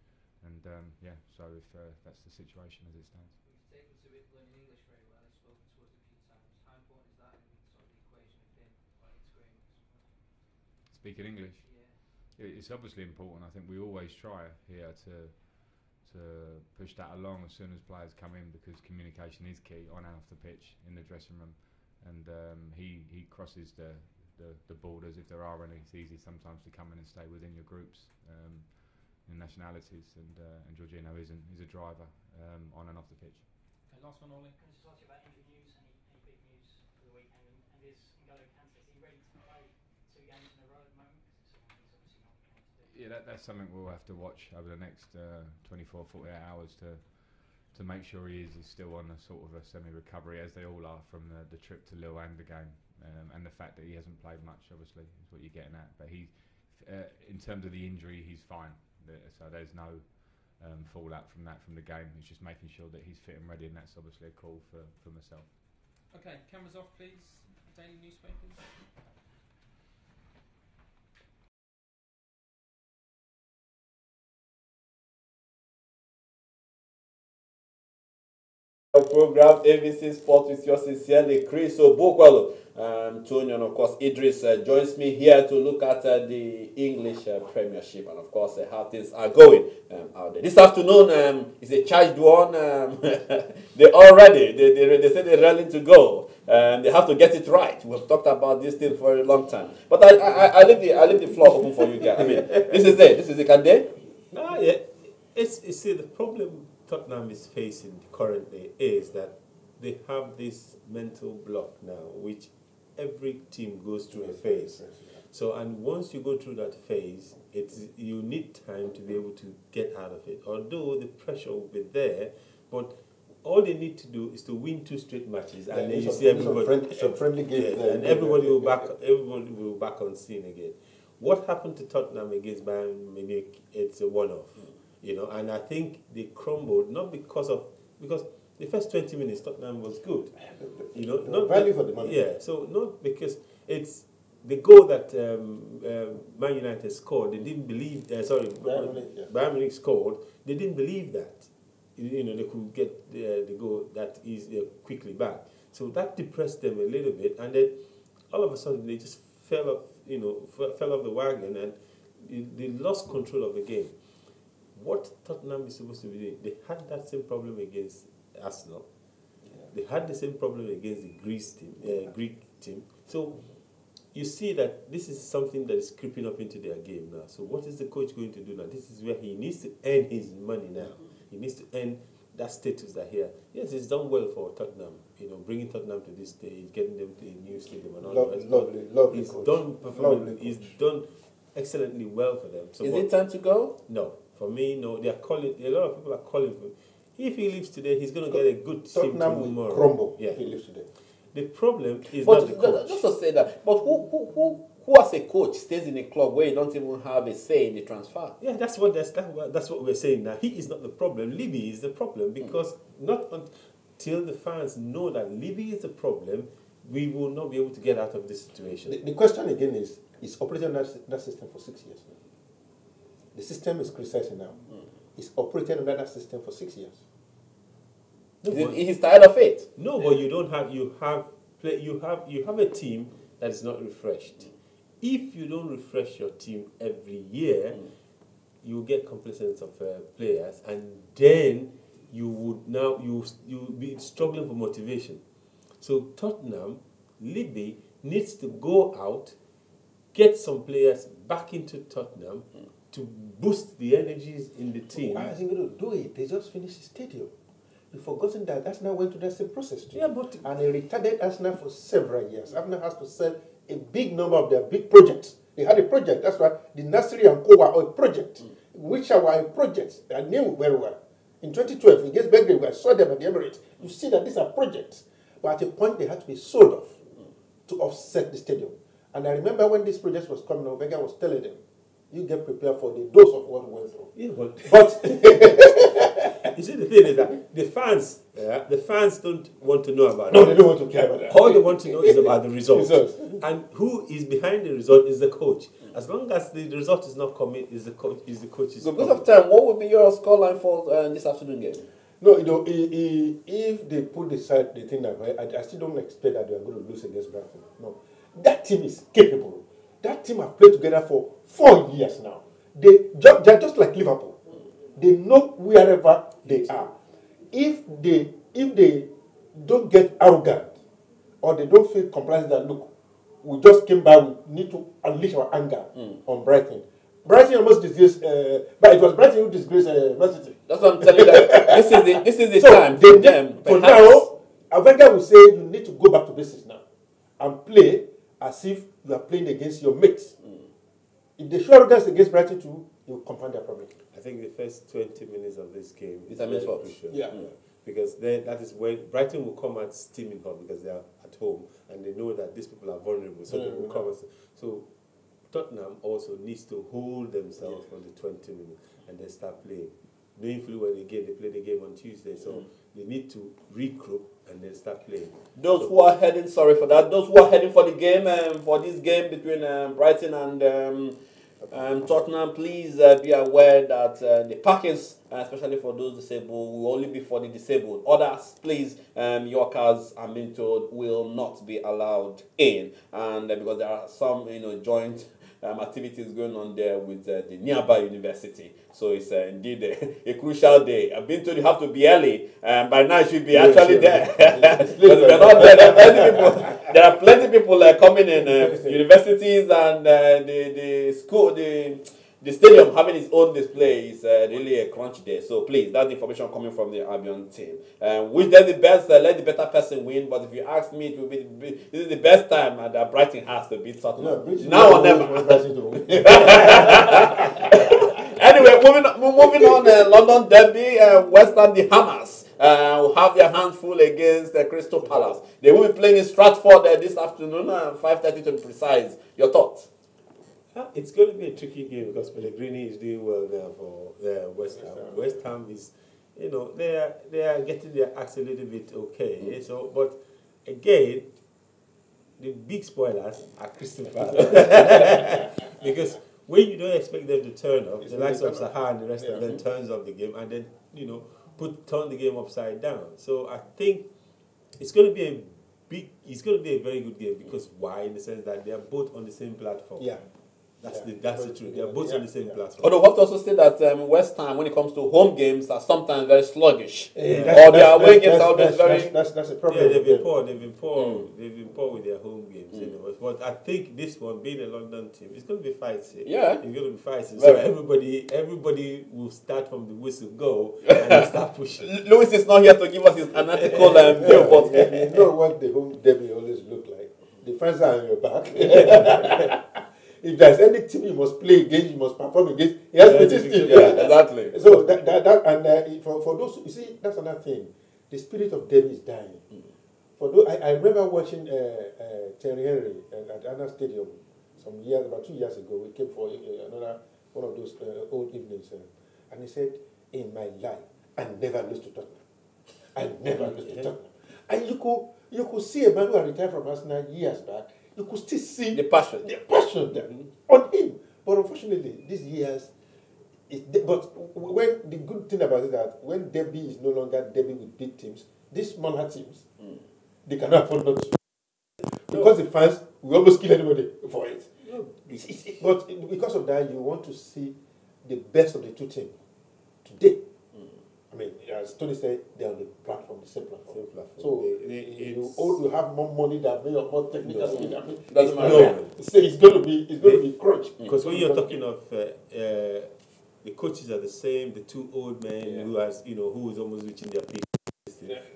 And yeah, so if that's the situation as it stands. He's taken to it learning English very well. He's spoken to us a few times. How important is that in sort of the equation of him integrating with someone? Speaking English? Yeah. It's obviously important. I think we always try here to push that along as soon as players come in, because communication is key on and off the pitch, in the dressing room. And he crosses the borders if there are any. It's easy sometimes to come in and stay within your groups. In nationalities, and Jorginho isn't. He's a driver on and off the pitch. Okay, last one, Ollie. Can I just ask you about injury news? Any big news for the weekend? And is N'Golo Kante, is he ready to play 2 games in a row at the moment? Because it's something he's obviously not trying to do. Yeah, that's something we'll have to watch over the next 24, 48 hours to make sure he's still on a sort of a semi-recovery, as they all are from the trip to Lille and the game, and the fact that he hasn't played much, obviously, is what you're getting at. But he, in terms of the injury, he's fine. So there's no fallout from the game. It's just making sure that he's fit and ready, and that's obviously a call for myself. Okay, cameras off, please. Daily newspapers. Program ABC Sport with yours sincerely, Chris Obukwalo. Tony, and of course Idris joins me here to look at the English Premiership, and of course how things are going out there. This afternoon is a charged one. They're all ready. They say they're ready to go. They have to get it right. We've talked about this thing for a long time. But I leave the floor open for you guys. I mean, this is it. Can they? Yeah. You see, the problem Tottenham is facing currently is that they have this mental block now, which every team goes through a phase. So, and once you go through that phase, you need time to be able to get out of it. Although the pressure will be there, but all they need to do is to win 2 straight matches, and then you see everybody. Some friendly games, and everybody will back on scene again. What happened to Tottenham against Bayern Munich? It's a one-off. You know, and I think they crumbled not because the first 20 minutes Tottenham was good. You know, not value for the money. Yeah, so not because it's the goal that Man United scored. They didn't believe. Bayern Munich scored. They didn't believe that. You know, they could get the goal that is quickly back. So that depressed them a little bit, and then all of a sudden they just fell off. You know, fell off the wagon, and they lost control of the game. What Tottenham is supposed to be doing, they had that same problem against Arsenal. Yeah. They had the same problem against the Greek team. So you see that this is something that is creeping up into their game now. So what is the coach going to do now? This is where he needs to earn his money now. He needs to earn that status that he has. Yes, he's done well for Tottenham. You know, bringing Tottenham to this stage, getting them to a new stadium and all that. Lovely He's coach. He's done excellently well for them. So is it time to go? No. For me, no. They are calling. A lot of people are calling for him. If he leaves today, he's going to get a good team tomorrow. Tottenham will crumble if he leaves today. The problem is But not the coach. just to say that, but who as a coach stays in a club where you don't even have a say in the transfer? Yeah, that's what we're saying now. He is not the problem. Libby is the problem because not until the fans know that Libby is the problem, we will not be able to get out of this situation. The question again is operating that system for 6 years now. The system is criticizing now. It's operating under that system for 6 years. He's tired of it. No, but you don't have you have a team that is not refreshed. If you don't refresh your team every year, you get complacence of players, and then you would now you be struggling for motivation. So Tottenham, Libby needs to go out, get some players back into Tottenham to boost the energies in the team. Why is he going to do it? They just finished the stadium. You've forgotten that Arsenal went through that same process too. Yeah, but and they retarded Arsenal for several years. Arsenal has to sell a big number of their big projects. They had a project. That's why the Nasri and Co were a project, which are a project. I knew very well. In 2012, against Belgrade, I saw them at the Emirates. You see that these are projects. But at a point, they had to be sold off to offset the stadium. And I remember when this project was coming out, Wenger was telling them, you get prepared for the dose of what we went through. Yeah, but But you see, the thing is that the fans don't want to know about it. no, they don't want to care about that. All they want to know is about the result. And who is behind the result is the coach. As long as the result is not coming, is the coach's So because of time, what would be your scoreline for this afternoon game? No, you know, if they put aside the thing that I still don't expect that they are going to lose against Brighton. No, that team is capable. That team have played together for 4 years now. They're just like Liverpool. They know wherever they are. If they don't get arrogant or they don't feel compliant that look, we just came by, we need to unleash our anger on Brighton. Brighton almost disgraced, but it was Brighton who disgraced Man City. That's what I'm telling you. That this is the So time for them. For perhaps. now, Wenger will say you need to go back to basics now and play as if you are playing against your mates. If they show arrogance against Brighton too, you will compound their problem. I think the first 20 minutes of this game is It's a very misfit. crucial. Yeah. Because then that is when Brighton will come out steaming hot because they are at home and they know that these people are vulnerable. So they will come. So Tottenham also needs to hold themselves for the 20 minutes and then start playing. Knowing fully well again, they play the game on Tuesday, so they need to regroup and then start playing. Those who are heading, sorry for that, those who are heading for the game, for this game between Brighton and Tottenham, please be aware that the parkings, especially for those disabled, will only be for the disabled. Others, please, Yorkers, I'm being told, will not be allowed in, and because there are some, joint activities going on there with the nearby university. So it's indeed a crucial day. I've been told you have to be early, by now you should be actually there. Because if you're not there, there are plenty of people coming in, universities and the school, the stadium having its own display is really a crunch day. So please, that's the information coming from the Albion team. Wish them the best, let the better person win. But if you ask me, it will be this is the best time that Brighton has to beat Tottenham. Now or never. Anyway, moving on, London Derby, West Ham, the Hammers will have their hands full against Crystal Palace. They will be playing in Stratford this afternoon, 5:30 to be precise. Your thoughts? It's going to be a tricky game because Pellegrini is doing well there for West Ham. West Ham is, they are getting their acts a little bit okay. So, but again, the big spoilers are Crystal Palace because when you don't expect them to turn up, the likes of Zaha and the rest of them turns up the game and then turn the game upside down. So I think it's going to be a very good game because why? In the sense that they are both on the same platform. Yeah. That's the truth. They are both on the same platform. Although we have to also say that West Ham, when it comes to home games, are sometimes very sluggish. Or their away games are always very. That's a problem. Yeah, they've been poor. They've been poor with their home games. But I think this one, being a London team, it's going to be feisty. Yeah, it's going to be feisty. So everybody will start from the whistle go and start pushing. Lewis is not here to give us his analytical view, but you know what the home derby always look like. The fans are on your back. If there's any team you must play against, you must perform against, it has to be this team. Yeah, exactly. So for those, you see, that's another thing. The spirit of derby is dying. For those, I remember watching Terry Henry at Anna Stadium some years, about 2 years ago. We came for another one of those old evenings, and he said, "In my life, I never lose to Tottenham. I never lose to Tottenham." And you could see a man who had retired from Arsenal years back. You could still see The passion. there on him. But unfortunately, these years. But when the good thing about it is that when derby is no longer derby with big teams, these smaller teams, they cannot afford not to. Because the fans will almost kill anybody for it. But because of that, you want to see the best of the two teams today. I mean, as Tony said, they're on the platform, the same platform. So you have more money than me or more technical skill. I mean, doesn't matter. It's going to be crunch. Because when you're talking of the coaches are the same, the two old men who is almost reaching their peak.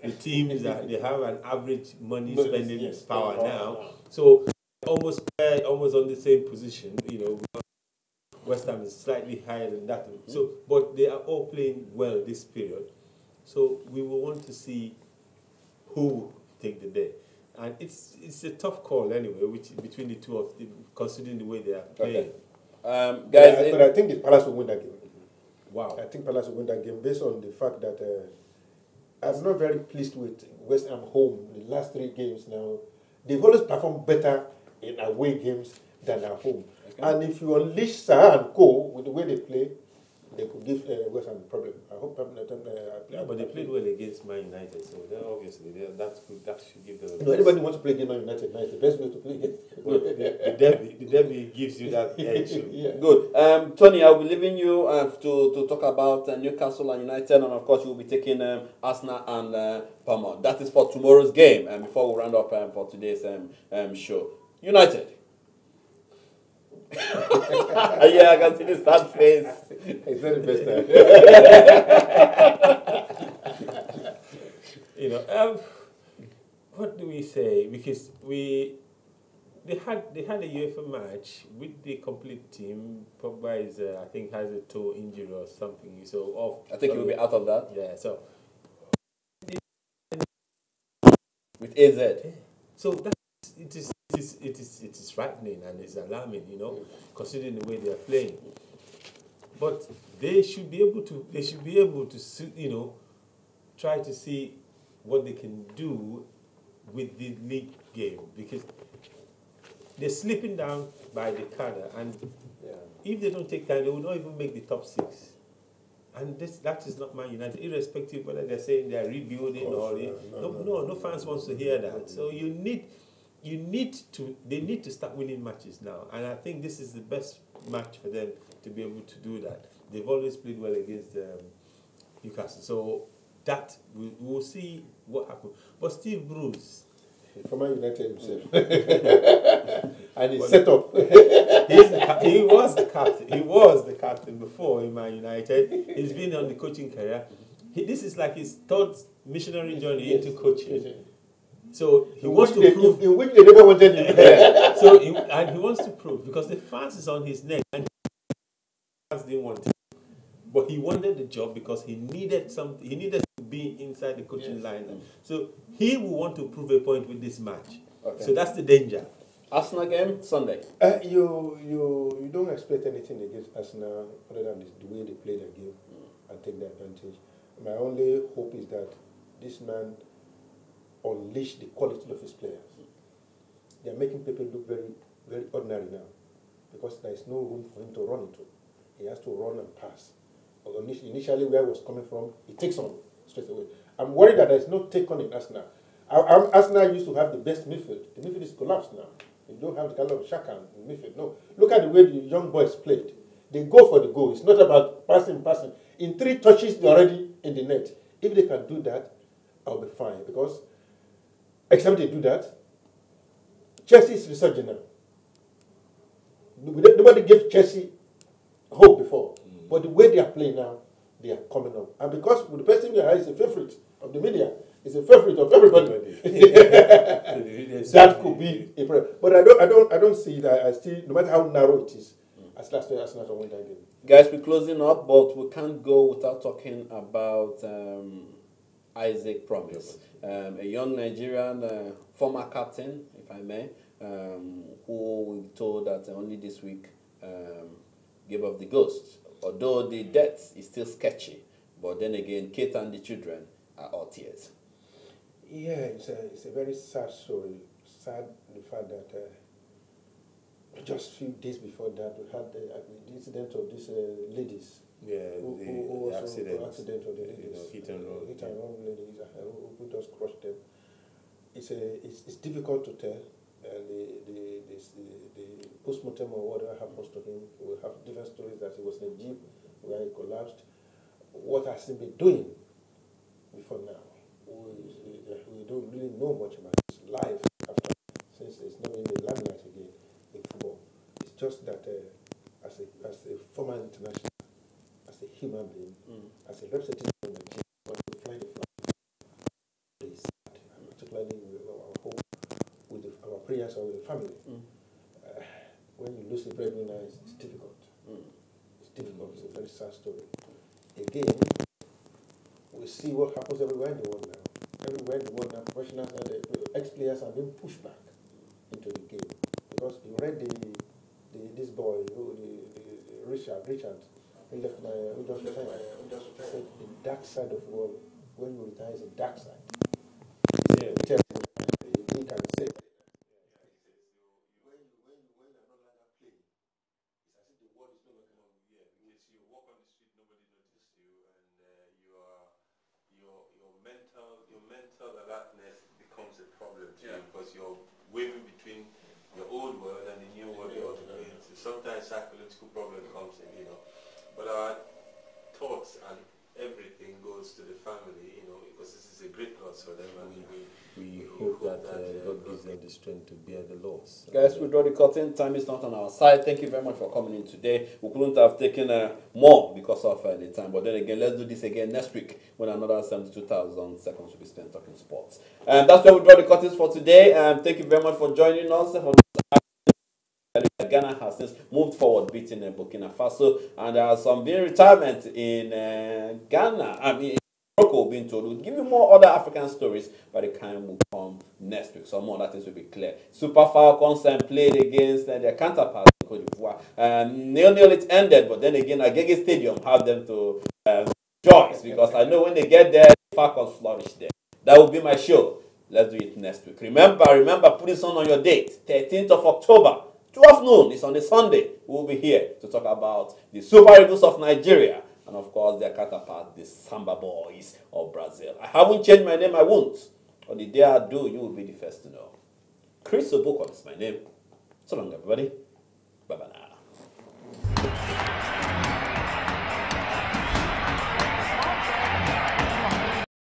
The teams they have an average money spending power now, so almost on the same position. West Ham is slightly higher than that. So, but they are all playing well this period. So we will want to see who will take the day, and it's a tough call anyway, between the two of them, considering the way they are playing. Guys, but I think the Palace will win that game. Wow. I think Palace will win that game based on the fact that I'm not very pleased with West Ham home. The last 3 games now, they've always performed better in away games than at home. Okay. And if you unleash Sarr and Co with the way they play, they could give West Ham a problem. I hope but they played well against Man United, so obviously that should give them. No, anybody wants to play against Man United. Now it's the best way to play against. The derby gives you that edge. Yeah. Good. Tony, I'll be leaving you to talk about Newcastle and United, and of course you'll be taking Arsenal and Palmer. That is for tomorrow's game, and before we round up for today's show. United. Yeah, I can see the sad face. It's not the best time. What do we say? Because they had a UEFA match with the complete team. Pogba is I think has a toe injury or something, so off. I think he will be out of that. Yeah, so with AZ. So that it is frightening and it's alarming, considering the way they are playing. But they should be able to try to see what they can do with the league game, because they're slipping down by the cadre, and if they don't take time, they will not even make the top 6. And that is not Man United, irrespective whether they're saying they're rebuilding no fans wants to hear that. So they need to start winning matches now, and I think this is the best match for them to be able to do that. They've always played well against Newcastle, so that we'll see what happens. But Steve Bruce, former United himself, and he's set up. He was the captain. He was the captain before in Man United. He's been on the coaching career. This is like his 3rd missionary journey into coaching. So he wants to prove in which they never wanted him. So he wants to prove, because the fans is on his neck, and the fans didn't want him. But he wanted the job because he needed something. He needed to be inside the coaching line. So he will want to prove a point with this match. Okay. So that's the danger. Arsenal game Sunday. You don't expect anything against Arsenal other than the way they play their game and take the advantage. My only hope is that this man unleash the quality of his players. They are making people look very, very ordinary now, because there is no room for him to run into. He has to run and pass. Initially, where he was coming from, he takes on straight away. I'm worried that there is no take on in Arsenal. Arsenal used to have the best midfield. The midfield is collapsed now. You don't have the kind of Shaka in midfield. No. Look at the way the young boys played. They go for the goal. It's not about passing. In 3 touches, they're already in the net. If they can do that, I'll be fine. Because except they do that, Chelsea is resurging now. Nobody gave Chelsea hope before. But the way they are playing now, they are coming up. And because with the person we are is a favorite of the media, is a favorite of everybody. That could be a problem. But I don't see that. I still, no matter how narrow it is, as last year Arsenal won that game. Guys, we're closing up, but we can't go without talking about Isaac Promise, a young Nigerian former captain, if I may, who we told that only this week gave up the ghost. Although the death is still sketchy, but then again, Kate and the children are all tears. Yeah, it's a very sad story. Sad the fact that just a few days before that we had the incident of these ladies. Yeah, who the also accident of the ladies, hit and run. hit and run ladies who just crushed them. It's difficult to tell. The post-mortem or whatever happens to him, we have different stories that he was in a jeep where he collapsed. What has he been doing before now? We don't really know much about his life after, since it's not in the limelight again in football. It's just that as a former international, as a human being, as a representative of Nigeria, when you fly the flag, it's sad, particularly with our hope, with our prayers or with the family. When you lose a breadwinner, it's difficult. It's difficult. It's a very sad story. Again, we see what happens everywhere in the world now. Everywhere in the world now, professionals and the ex-players are being pushed back into the game. Because you read this boy, Richard, he left who just retired. Said the dark side of the world, when you retire, is a dark side. Yeah. He can say. Your mental alertness becomes a problem to you because you're waving between your old world and the new world you're in. So sometimes psychological problem comes in, But our thoughts and everything goes to the family, because this is a great loss for them, and we hope that God gives them the strength to bear the loss. Guys, we draw the curtain. Time is not on our side. Thank you very much for coming in today. We couldn't have taken more because of the time. But then again, let's do this again next week when another 72,000 seconds will be spent talking sports. That's where we draw the curtains for today. Thank you very much for joining us. Ghana has since moved forward, beating Burkina Faso, and there are some being retirement in Ghana. Morocco being told. We'll give you more other African stories by the time we come next week. Some more that things will be clear. Super Falcons played against their counterparts in Cote d'Ivoire. 0-0 it ended, but then again, Agege Stadium have them to rejoice because I know when they get there, the Falcons flourish there. That will be my show. Let's do it next week. Remember, put this on your date, 13th of October. 12 noon, it's on a Sunday. We'll be here to talk about the Super Eagles of Nigeria and, of course, their counterpart, the Samba Boys of Brazil. I haven't changed my name, I won't. On the day I do, you will be the first to know. Chris Oboko is my name. So long, everybody. Bye-bye now.